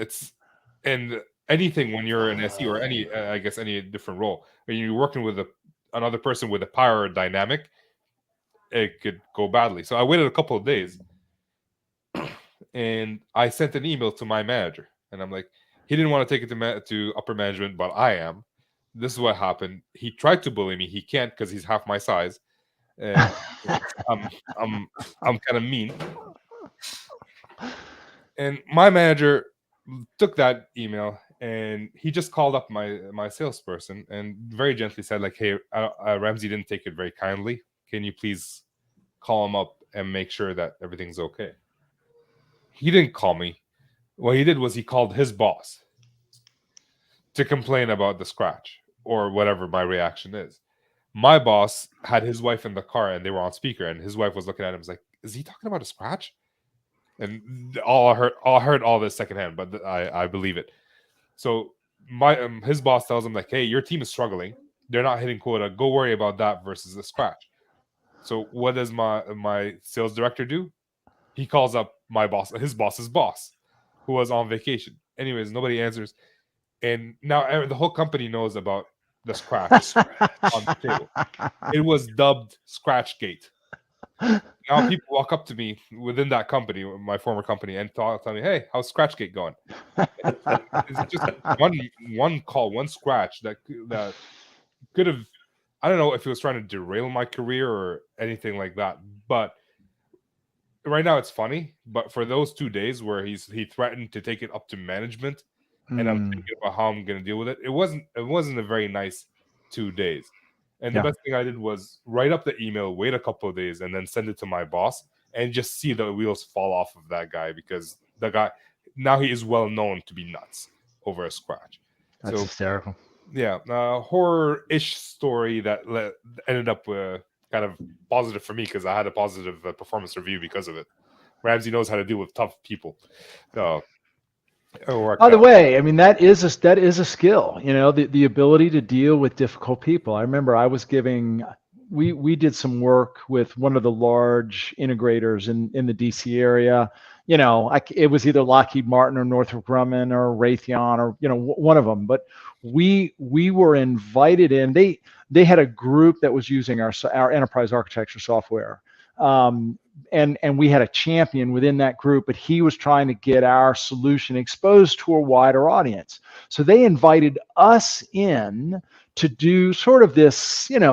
And anything when you're an SE or any, I guess, any different role, when you're working with another person with a power dynamic, it could go badly. So I waited a couple of days. And I sent an email to my manager, and I'm like, he didn't want to take it to upper management, but I am. This is what happened. He tried to bully me. He can't because he's half my size. And I'm kind of mean. And my manager took that email, and he just called up my salesperson and very gently said, like, "Hey, Ramzi didn't take it very kindly. Can you please call him up and make sure that everything's okay?" He didn't call me. What he did was he called his boss to complain about the scratch or whatever my reaction is. My boss had his wife in the car, and they were on speaker, and his wife was looking at him, was like, "Is he talking about a scratch?" And I heard all this secondhand, but I believe it. So his boss tells him, like, "Hey, your team is struggling. They're not hitting quota. Go worry about that versus the scratch." So what does my sales director do? He calls up my boss, his boss's boss, who was on vacation. Anyways, nobody answers. And now the whole company knows about the scratch on the table. It was dubbed Scratchgate. Now people walk up to me within that company, my former company, and tell me, "Hey, how's Scratchgate going?" It's just one call, one scratch that could have, I don't know if he was trying to derail my career or anything like that. But right now it's funny. But for those 2 days where he threatened to take it up to management, and I'm thinking about how I'm going to deal with it, it wasn't a very nice 2 days. And the best thing I did was write up the email, wait a couple of days, and then send it to my boss, and just see the wheels fall off of that guy, because the guy now, he is well known to be nuts over a scratch. That's hysterical. Yeah, horror-ish story that ended up kind of positive for me, because I had a positive performance review because of it. Ramzi knows how to deal with tough people. By the way, I mean, that is a skill, the ability to deal with difficult people. I remember I was we did some work with one of the large integrators in the DC area. It was either Lockheed Martin or Northrop Grumman or Raytheon or, one of them, but we were invited in. They had a group that was using our enterprise architecture software. And we had a champion within that group, but he was trying to get our solution exposed to a wider audience. So they invited us in to do sort of this,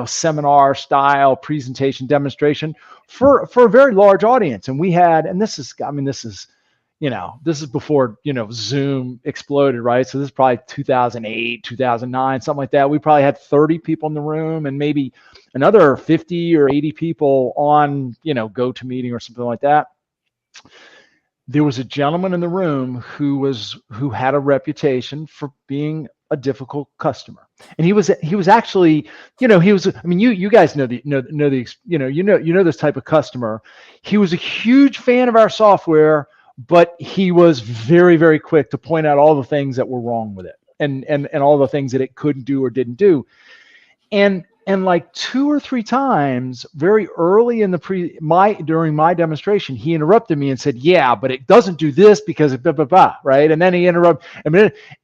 seminar style presentation demonstration for a very large audience. And we had, and this is before, Zoom exploded, right? So this is probably 2008, 2009, something like that. We probably had 30 people in the room and maybe another 50 or 80 people on, GoToMeeting or something like that. There was a gentleman in the room who had a reputation for being a difficult customer. And he was actually, you guys know this type of customer. He was a huge fan of our software, but he was very, very quick to point out all the things that were wrong with it and all the things that it couldn't do or didn't do. And like 2 or 3 times very early in during my demonstration, he interrupted me and said, "Yeah, but it doesn't do this because blah, blah, blah," right? And then he interrupted,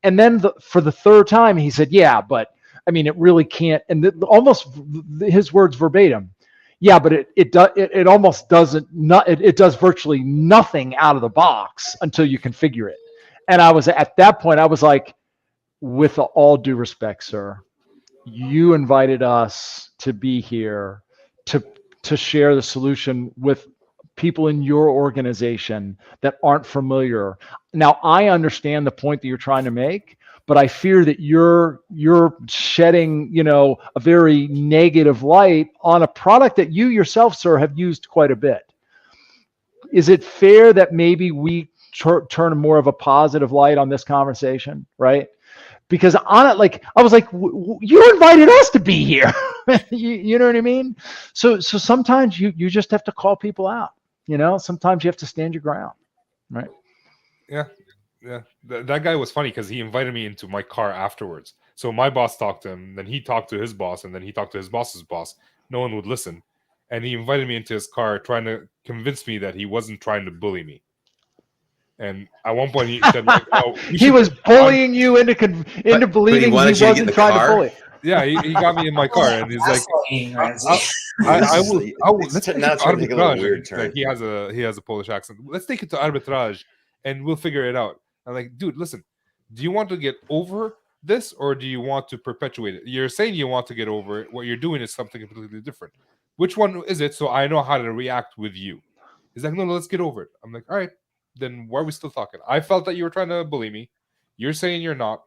and then for the third time, he said, "Yeah, but I mean, it really can't. And almost his words verbatim. Yeah, but it almost doesn't. It does virtually nothing out of the box until you configure it. And I was at that point, I was like, with all due respect, sir, you invited us to be here to share the solution with people in your organization that aren't familiar. Now, I understand the point that you're trying to make, but I fear that you're shedding, a very negative light on a product that you yourself, sir, have used quite a bit. Is it fair that maybe we turn more of a positive light on this conversation, right? Because on it, I was like, you invited us to be here. you know what I mean? So sometimes you just have to call people out. Sometimes you have to stand your ground, right? Yeah. That guy was funny because he invited me into my car afterwards. So my boss talked to him, then he talked to his boss, and then he talked to his boss's boss. No one would listen. And he invited me into his car trying to convince me that he wasn't trying to bully me. And at one point he said, he was bullying you into believing he wasn't trying to bully. Yeah, he got me in my car, and he's like, I will let's take it to arbitrage. Like, he has a Polish accent. Let's take it to arbitrage, and we'll figure it out. I'm like, dude, listen, do you want to get over this, or do you want to perpetuate it? You're saying you want to get over it. What you're doing is something completely different. Which one is it? So I know how to react with you. He's like, no, let's get over it. I'm like, all right. Then why are we still talking? I felt that you were trying to bully me. You're saying you're not.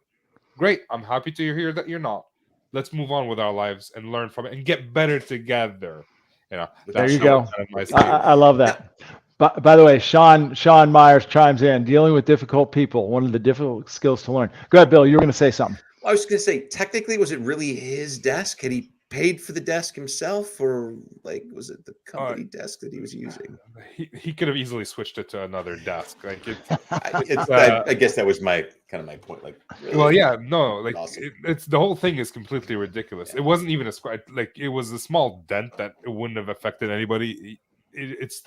Great. I'm happy to hear that you're not. Let's move on with our lives and learn from it and get better together. There you go. I love that. By the way, Sean Myers chimes in. Dealing with difficult people, one of the difficult skills to learn. Go ahead, Bill. You were going to say something. I was going to say, technically, was it really his desk? Had he paid for the desk himself, or was it the company desk that he was using? He could have easily switched it to another desk. I guess that was my point. Really awesome. It's the whole thing is completely ridiculous. Yeah. It wasn't even it was a small dent that it wouldn't have affected anybody. It's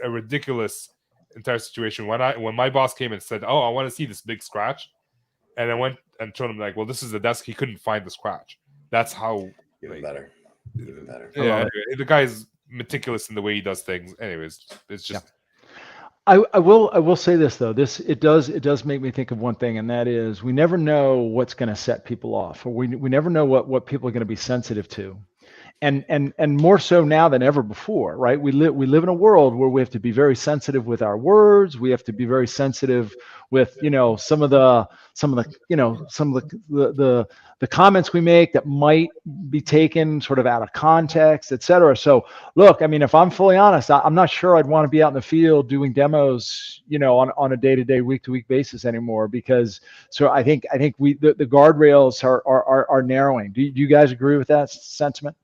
a ridiculous entire situation. When my boss came and said, "Oh, I want to see this big scratch," and I went and told him well, this is the desk. He couldn't find the scratch. That's how. Even better. Yeah, the guy's meticulous in the way he does things. Anyways, it's just. Yeah. I will say this though. It does make me think of one thing, and that is we never know what's going to set people off, or we never know what people are going to be sensitive to. And more so now than ever before, right? We live in a world where we have to be very sensitive with our words. We have to be very sensitive with some of the comments we make that might be taken sort of out of context, et cetera. So look, I mean, if I'm fully honest, I'm not sure I'd want to be out in the field doing demos, on a day-to-day, week-to-week basis anymore, because I think the guardrails are narrowing. Do you guys agree with that sentiment?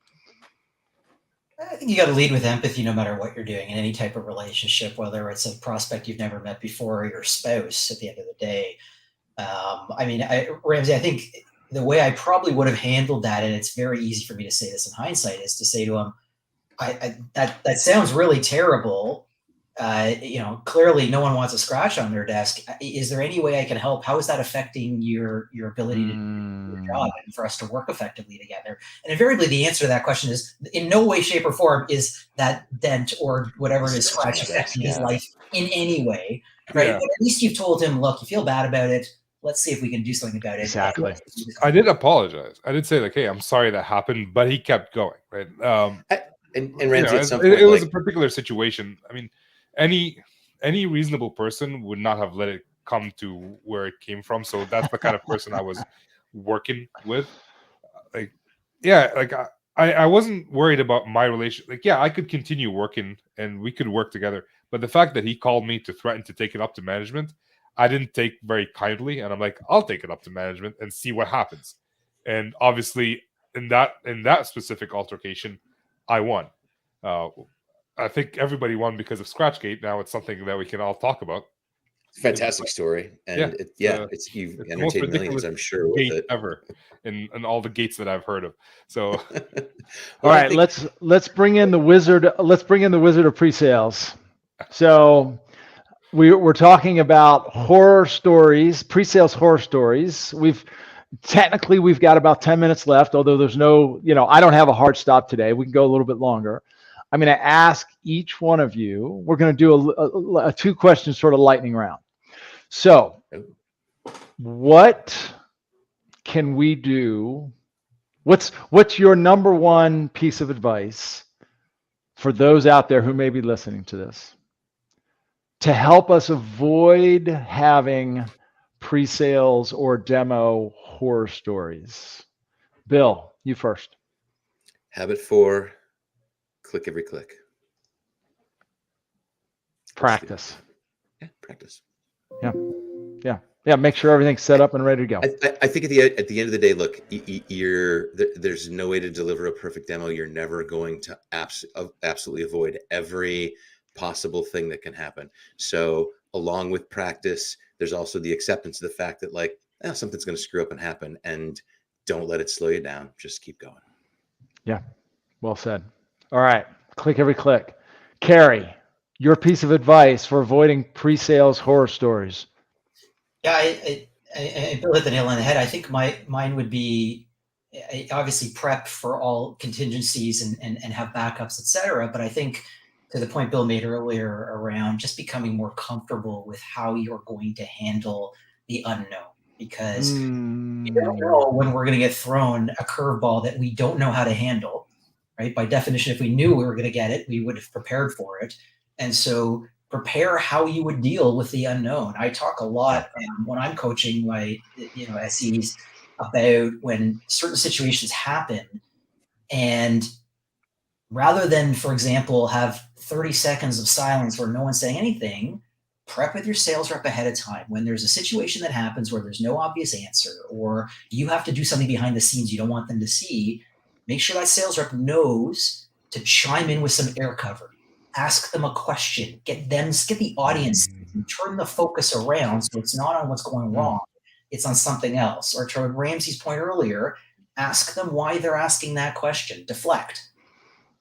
I think you got to lead with empathy no matter what you're doing in any type of relationship, whether it's a prospect you've never met before or your spouse at the end of the day. Ramzi, I think the way I probably would have handled that, and it's very easy for me to say this in hindsight, is to say to him, that sounds really terrible. Clearly no one wants a scratch on their desk. Is there any way I can help? How is that affecting your ability to do your job and for us to work effectively together? And invariably the answer to that question is in no way, shape, or form is that dent or whatever it is scratch affecting his life in any way, right? Yeah. But at least you've told him, look, you feel bad about it. Let's see if we can do something about it. Exactly. I did apologize. I did say hey, I'm sorry that happened, but he kept going, right? And Ramzi, at some point, it was a particular situation. I mean, any reasonable person would not have let it come to where it came from. So that's the kind of person I was working with. I wasn't worried about my relation. I could continue working and we could work together. But the fact that he called me to threaten to take it up to management, I didn't take very kindly. And I'm like, I'll take it up to management and see what happens. And obviously in that specific altercation, I won. I think everybody won because of Scratchgate. Now it's something that we can all talk about. Fantastic story, and you've entertained millions, I'm sure, with it ever, in all the gates that I've heard of. So, all right, let's bring in the wizard. Let's bring in the wizard of pre-sales. So, we're talking about horror stories, pre-sales horror stories. We've Technically, we've got about 10 minutes left, although there's no, I don't have a hard stop today. We can go a little bit longer. I'm going to ask each one of you, we're going to do a 2-question sort of lightning round. So what can we do? What's your number one piece of advice for those out there who may be listening to this to help us avoid having pre-sales or demo horror stories? Bill, you first. Habit 4, click every click. Practice. Yeah, practice. Yeah, make sure everything's set up and ready to go. I think at the end of the day, look, there's no way to deliver a perfect demo. You're never going to absolutely avoid every possible thing that can happen. So along with practice, there's also the acceptance of the fact that something's going to screw up and happen, and don't let it slow you down. Just keep going. Yeah. Well said. All right. Click every click. Carrie, your piece of advice for avoiding pre-sales horror stories. Yeah, I Bill hit the nail on the head. I think mine would be obviously prep for all contingencies and have backups, etc. But I think to the point Bill made earlier around just becoming more comfortable with how you're going to handle the unknown, because we don't know when we're going to get thrown a curveball that we don't know how to handle, right? By definition, if we knew we were going to get it, we would have prepared for it. And so prepare how you would deal with the unknown. I talk a lot when I'm coaching my SEs about when certain situations happen, and rather than, for example, have 30 seconds of silence where no one's saying anything, prep with your sales rep ahead of time. When there's a situation that happens where there's no obvious answer, or you have to do something behind the scenes you don't want them to see, make sure that sales rep knows to chime in with some air cover. Ask them a question, get the audience, turn the focus around so it's not on what's going wrong, it's on something else. Or to Ramzi's point earlier, ask them why they're asking that question, deflect,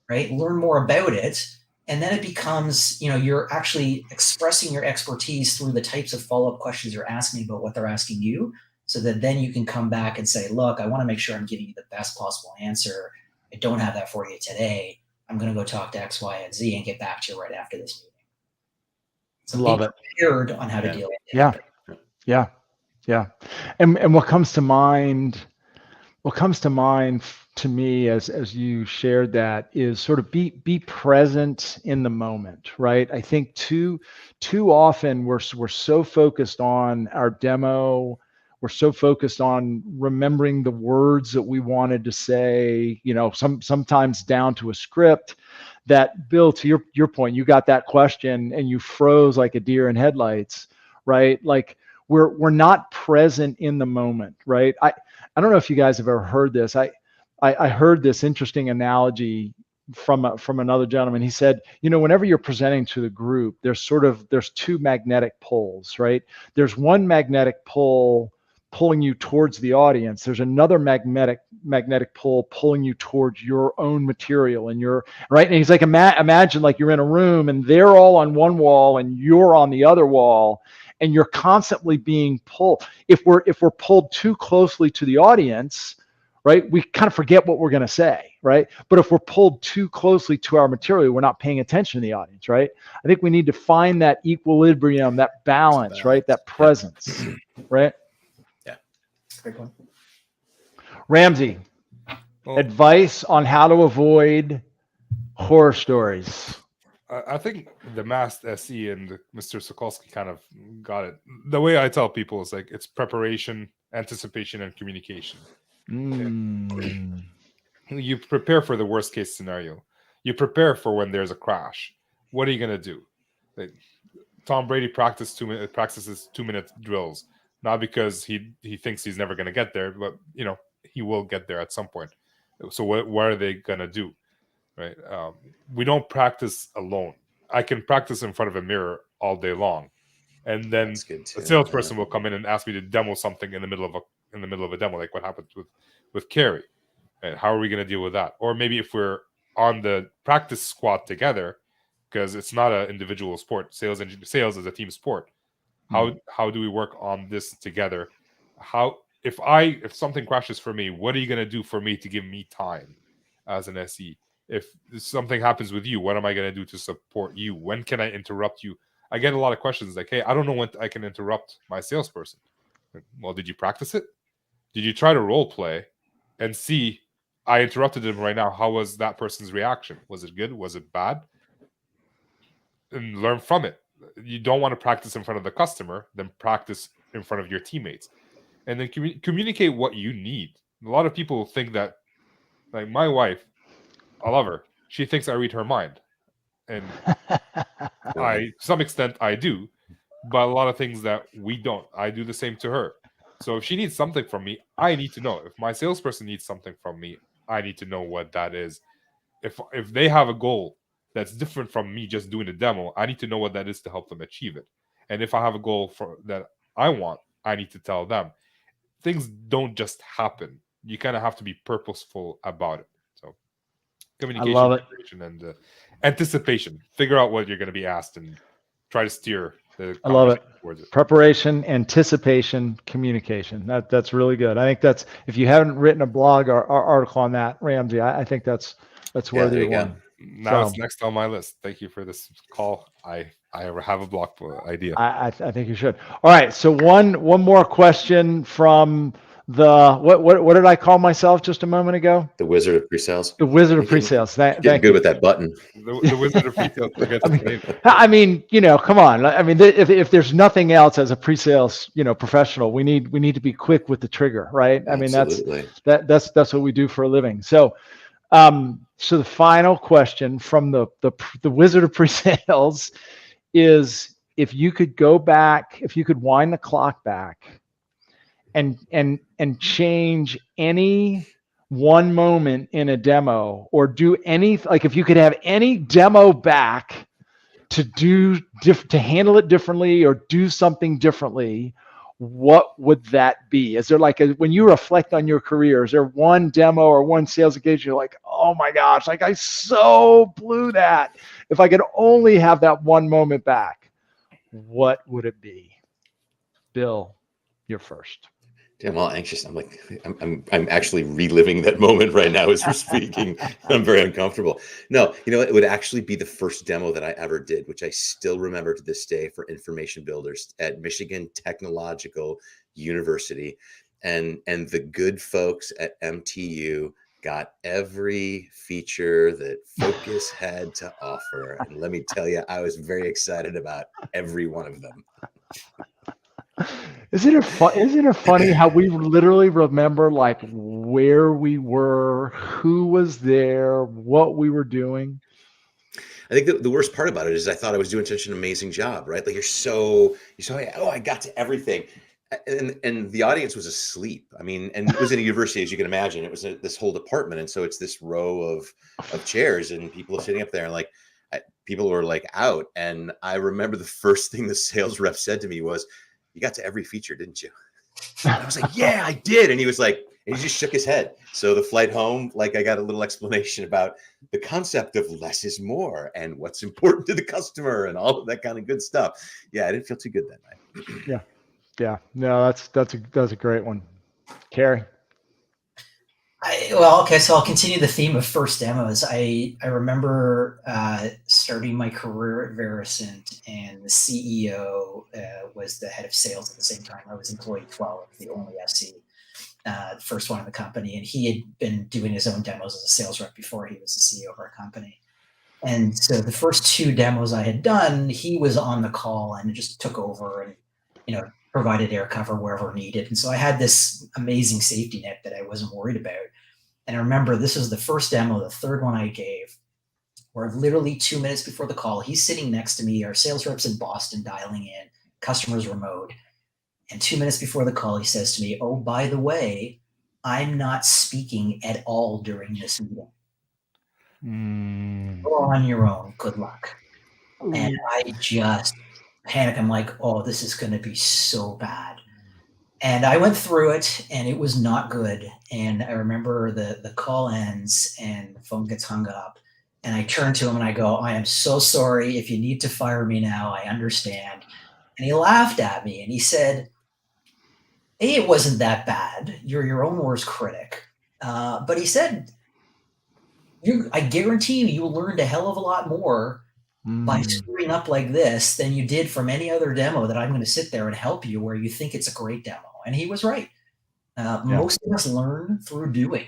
right? Learn more about it. And then it becomes, you're actually expressing your expertise through the types of follow-up questions you're asking about what they're asking you, so that then you can come back and say, look, I want to make sure I'm giving you the best possible answer. I don't have that for you today. I'm going to go talk to X, Y, and Z and get back to you right after this meeting. So love be it. prepared on how to deal with it. Yeah. And what comes to mind to me as you shared that is sort of be present in the moment, right? I think too often we're so focused on our demo. We're so focused on remembering the words that we wanted to say, sometimes down to a script, that, Bill, to your point, you got that question and you froze like a deer in headlights, right? Like we're not present in the moment, right? I don't know if you guys have ever heard this. I heard this interesting analogy from another gentleman. He said, whenever you're presenting to the group, there's two magnetic poles, right? There's one magnetic pole pulling you towards the audience. There's another magnetic pull pulling you towards your own material and right. And he's like, imagine like you're in a room and they're all on one wall and you're on the other wall, and you're constantly being pulled. If we're pulled too closely to the audience, right, we kind of forget what we're going to say, right? But if we're pulled too closely to our material, we're not paying attention to the audience, right? I think we need to find that equilibrium, that balance, right? That presence, right? Great point. Ramzi, advice on how to avoid horror stories. I think the masked SE and Mr. Sokolsky kind of got it. The way I tell people is it's preparation, anticipation, and communication. You prepare for the worst case scenario. You prepare for when there's a crash. What are you going to do? Tom Brady practices 2-minute drills. Not because he thinks he's never going to get there, but he will get there at some point. So what are they going to do, right? We don't practice alone. I can practice in front of a mirror all day long, and then a salesperson will come in and ask me to demo something in the middle of a demo, like what happened with Carrie. And how are we going to deal with that? Or maybe if we're on the practice squad together, because it's not an individual sport. Sales is a team sport. How do we work on this together? How if something crashes for me, what are you going to do for me to give me time as an SE? If something happens with you, what am I going to do to support you? When can I interrupt you? I get a lot of questions like, hey, I don't know when I can interrupt my salesperson. Like, well, did you practice it? Did you try to role play and see, I interrupted him right now, how was that person's reaction? Was it good? Was it bad? And learn from it. You don't want to practice in front of the customer, then practice in front of your teammates. And then communicate what you need. A lot of people think that, like my wife, I love her. She thinks I read her mind. And to some extent, I do. But a lot of things that we don't. I do the same to her. So if she needs something from me, I need to know. If my salesperson needs something from me, I need to know what that is. If they have a goal that's different from me just doing a demo, I need to know what that is to help them achieve it. And if I have a goal that I want, I need to tell them. Things don't just happen. You kind of have to be purposeful about it. So communication, I love it. And anticipation. Figure out what you're going to be asked and try to steer the I love it. towards it. Preparation, anticipation, communication. That's really good. I think that's, if you haven't written a blog or article on that, Ramzi, I think that's worthy of one. Now it's next on my list. Thank you for this call. I have a blog idea. I think you should. All right. So one more question from the what did I call myself just a moment ago? The Wizard of Presales. The Wizard of Presales. Thank Getting good you. with that button. The Wizard of Presales. I mean, come on. I mean, if there's nothing else as a pre-sales, professional, we need to be quick with the trigger, right? I mean, that's what we do for a living. So, so the final question from the Wizard of Presales is, if you could go back, if you could wind the clock back and change any one moment in a demo, or do any, like if you could have any demo back to handle it differently or do something differently, what would that be? Is there when you reflect on your career, is there one demo or one sales engagement you're like, oh my gosh, like I so blew that. If I could only have that one moment back, what would it be? Bill, you're first. I'm all anxious. I'm like, I'm actually reliving that moment right now as we're speaking. I'm very uncomfortable. No, it would actually be the first demo that I ever did, which I still remember to this day, for information builders at Michigan Technological University. And the good folks at MTU got every feature that Focus had to offer. And let me tell you, I was very excited about every one of them. Isn't it funny how we literally remember where we were, who was there, what we were doing? I think the worst part about it is I thought I was doing such an amazing job, right? Like you're so, I got to everything. And the audience was asleep. I mean, and it was in a university, as you can imagine. It was this whole department. And so it's this row of chairs and people are sitting up there, and people were out. And I remember the first thing the sales rep said to me was, "You got to every feature, didn't you?" And I was like, "Yeah, I did." And he was like, and he just shook his head. So the flight home, I got a little explanation about the concept of less is more and what's important to the customer and all of that kind of good stuff. Yeah, I didn't feel too good that night. Yeah. No, that's a great one. Carrie. So I'll continue the theme of first demos. I remember starting my career at Vericent, and the CEO was the head of sales at the same time. I was employee 12, the only SE, the first one in the company, and he had been doing his own demos as a sales rep before he was the CEO of our company. And so the first two demos I had done, he was on the call and just took over and provided air cover wherever needed. And so I had this amazing safety net that I wasn't worried about. And I remember this was the first demo, the third one I gave, where literally 2 minutes before the call, he's sitting next to me, our sales rep's in Boston dialing in, customers remote. And 2 minutes before the call, he says to me, "Oh, by the way, I'm not speaking at all during this meeting. Go on your own. Good luck." And I just panic. I'm like, oh, this is going to be so bad. And I went through it, and it was not good. And I remember the call ends and the phone gets hung up, and I turn to him and I go, "I am so sorry. If you need to fire me now, I understand." And he laughed at me and he said, it wasn't that bad. You're your own worst critic. But he said, I guarantee you'll learn a hell of a lot more by screwing up like this than you did from any other demo that I'm going to sit there and help you where you think it's a great demo. And he was right. Most of us learn through doing.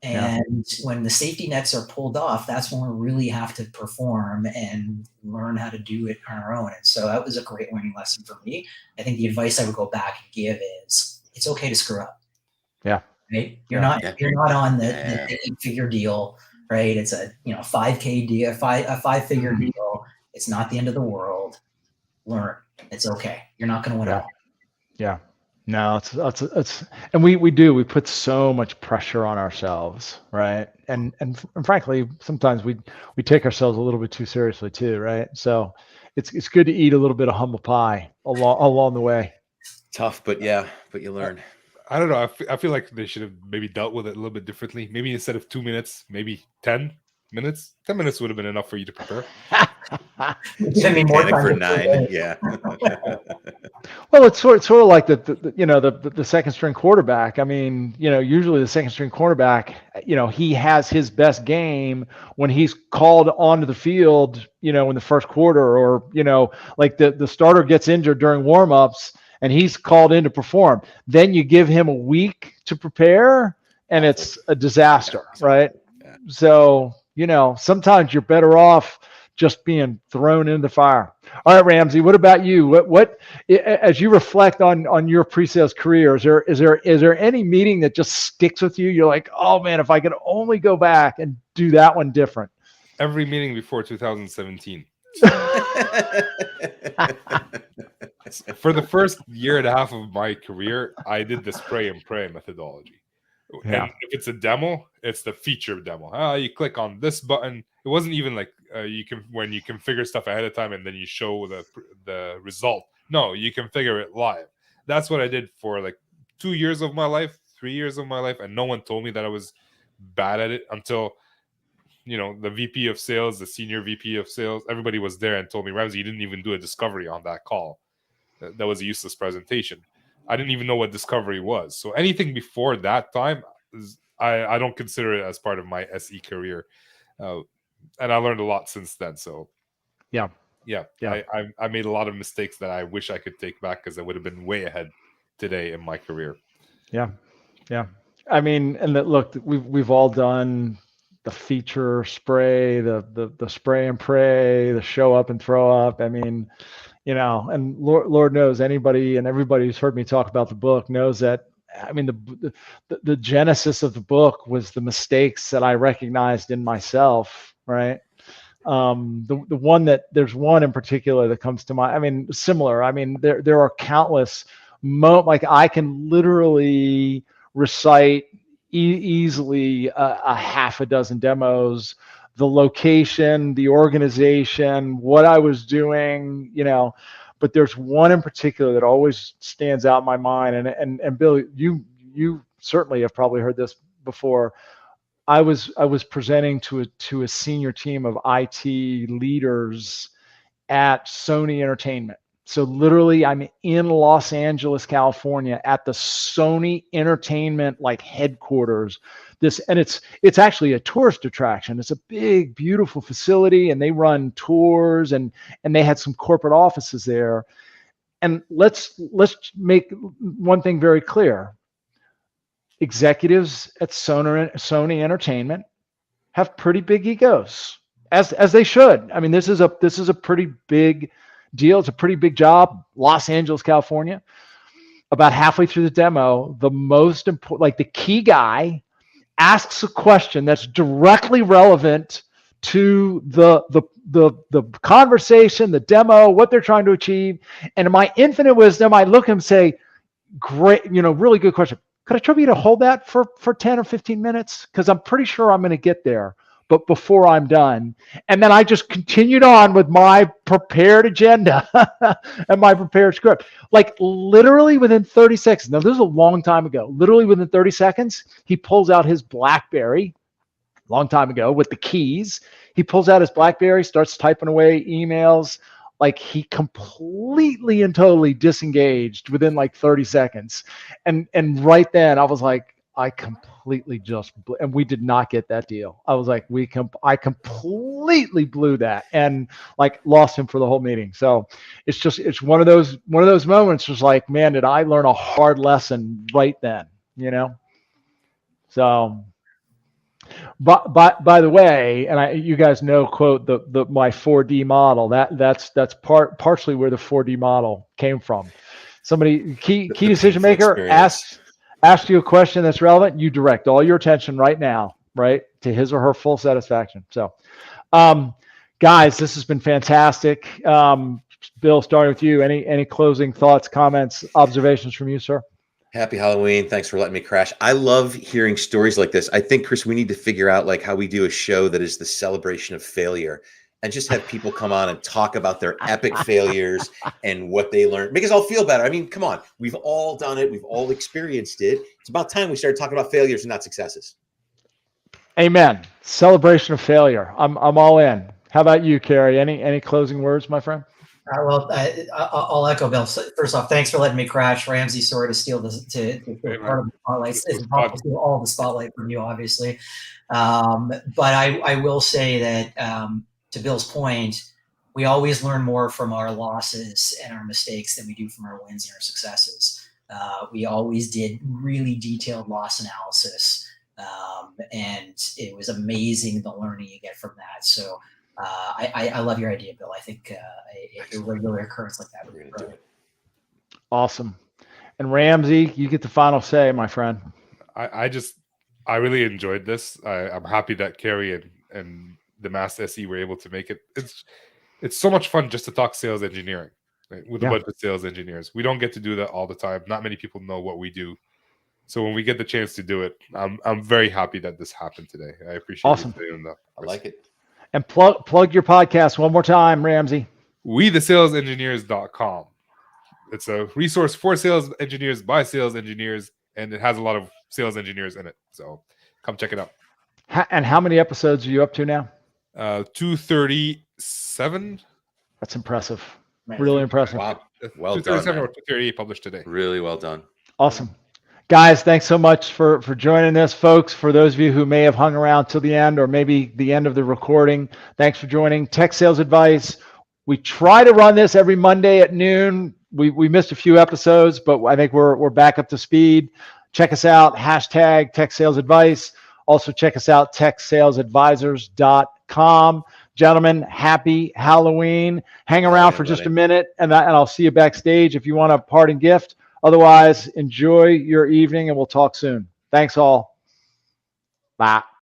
And when the safety nets are pulled off, that's when we really have to perform and learn how to do it on our own. And so that was a great learning lesson for me. I think the advice I would go back and give is it's okay to screw up. Yeah. Right. You're not on the 8-figure deal, right? It's a 5K deal, a 5-figure deal. It's not the end of the world. Learn. It's okay. You're not going to win all. Yeah. No, it's and we put so much pressure on ourselves, right? And frankly, sometimes we take ourselves a little bit too seriously too, right? So it's good to eat a little bit of humble pie along the way. Tough, but you learn. I don't know. I feel like they should have maybe dealt with it a little bit differently. Maybe instead of 2 minutes, maybe 10 minutes. 10 minutes would have been enough for you to prepare. More time for 9, yeah. Well, it's sort of like the second string quarterback. I mean, usually the second string quarterback, he has his best game when he's called onto the field, in the first quarter, or like the starter gets injured during warmups and he's called in to perform. Then you give him a week to prepare, and it's a disaster, right? Yeah. So sometimes you're better off just being thrown in the fire. All right, Ramzi, what about you? What as you reflect on your pre-sales career, is there any meeting that just sticks with you? You're like, oh man, if I could only go back and do that one different. Every meeting before 2017. For the first year and a half of my career, I did the spray and pray methodology. Yeah. And if it's a demo, it's the feature demo. You click on this button. It wasn't even like when you configure stuff ahead of time and then you show the result. No, you configure it live. That's what I did for like 2 years of my life, 3 years of my life, and no one told me that I was bad at it until the VP of sales, the senior VP of sales, everybody was there and told me, Ramzi, you didn't even do a discovery on that call. That was a useless presentation. I didn't even know what discovery was. So anything before that time, I don't consider it as part of my SE career. And I learned a lot since then. So yeah. I made a lot of mistakes that I wish I could take back because I would have been way ahead today in my career. Yeah. I mean, and look, we've all done the feature spray, the spray and pray, the show up and throw up. I mean, and Lord knows anybody and everybody who's heard me talk about the book knows that. I mean, the genesis of the book was the mistakes that I recognized in myself, right? There's one in particular that comes to mind. I mean, similar. I mean, there are countless like I can literally recite easily a half a dozen demos, the location, the organization, what I was doing, but there's one in particular that always stands out in my mind. And Bill, you certainly have probably heard this before. I was presenting to a senior team of IT leaders at Sony Entertainment. So literally I'm in Los Angeles, California at the Sony Entertainment headquarters. It's actually a tourist attraction. It's a big, beautiful facility, and they run tours and they had some corporate offices there. And let's make one thing very clear. Executives at Sony Entertainment have pretty big egos, as they should. I mean, this is a pretty big deal. It's a pretty big job. Los Angeles, California. About halfway through the demo, the most important, the key guy, asks a question that's directly relevant to the conversation, the demo, what they're trying to achieve. And in my infinite wisdom, I look at him and say, "Great, really good question. Could I trouble you to hold that for 10 or 15 minutes? Because I'm pretty sure I'm going to get there, but before I'm done." And then I just continued on with my prepared agenda and my prepared script. Literally within 30 seconds. Now, this is a long time ago. Literally within 30 seconds, he pulls out his BlackBerry, long time ago, with the keys. He pulls out his BlackBerry, starts typing away emails. like he completely and totally disengaged within like 30 seconds. And right then I was like, I completely just and we did not get that deal. I was like, I completely blew that and like lost him for the whole meeting. So it's one of those moments. Just like, man, did I learn a hard lesson right then? So. But by the way, and you guys know, quote, my 4D model. That's partially where the 4D model came from. Somebody key decision maker asks you a question that's relevant. You direct all your attention right now, right, to his or her full satisfaction. So, guys, this has been fantastic. Bill, starting with you. Any closing thoughts, comments, observations from you, sir? Happy Halloween. Thanks for letting me crash. I love hearing stories like this. I think, Chris, we need to figure out like how we do a show that is the celebration of failure and just have people come on and talk about their epic failures and what they learned, because I'll feel better. I mean, come on, we've all done it. We've all experienced it. It's about time we started talking about failures and not successes. Amen. Celebration of failure. I'm all in. How about you, Carrie? Any closing words, my friend? Well, I'll echo Bill. First off, thanks for letting me crash. Ramsey, sorry to steal part of the spotlight. It's impossible to steal all the spotlight from you, obviously. But I will say that, to Bill's point, we always learn more from our losses and our mistakes than we do from our wins and our successes. We always did really detailed loss analysis, and it was amazing the learning you get from that. So. I love your idea, Bill. I think a regular occurrence like that would be great. Awesome. And Ramsey, you get the final say, my friend. I really enjoyed this. I'm happy that Carrie and the Mass SE were able to make it. It's so much fun just to talk sales engineering, right, with a bunch of sales engineers. We don't get to do that all the time. Not many people know what we do. So when we get the chance to do it, I'm very happy that this happened today. I appreciate awesome. You saying that. I like it. And plug your podcast one more time, Ramsey. WeTheSalesEngineers.com. It's a resource for sales engineers by sales engineers, and it has a lot of sales engineers in it. So come check it out. And how many episodes are you up to now? 237. That's impressive. Really impressive. Wow. Well 237 done. or 238 published today. Really well done. Awesome. Guys, thanks so much for joining this, folks. For those of you who may have hung around till the end or maybe the end of the recording, thanks for joining. Tech Sales Advice. We try to run this every Monday at noon. We missed a few episodes, but I think we're back up to speed. Check us out, hashtag Tech Sales Advice. Also check us out, techsalesadvisors.com. Gentlemen, happy Halloween. Hang around for just a minute, and I'll see you backstage if you want a parting gift. Otherwise, enjoy your evening, and we'll talk soon. Thanks all. Bye.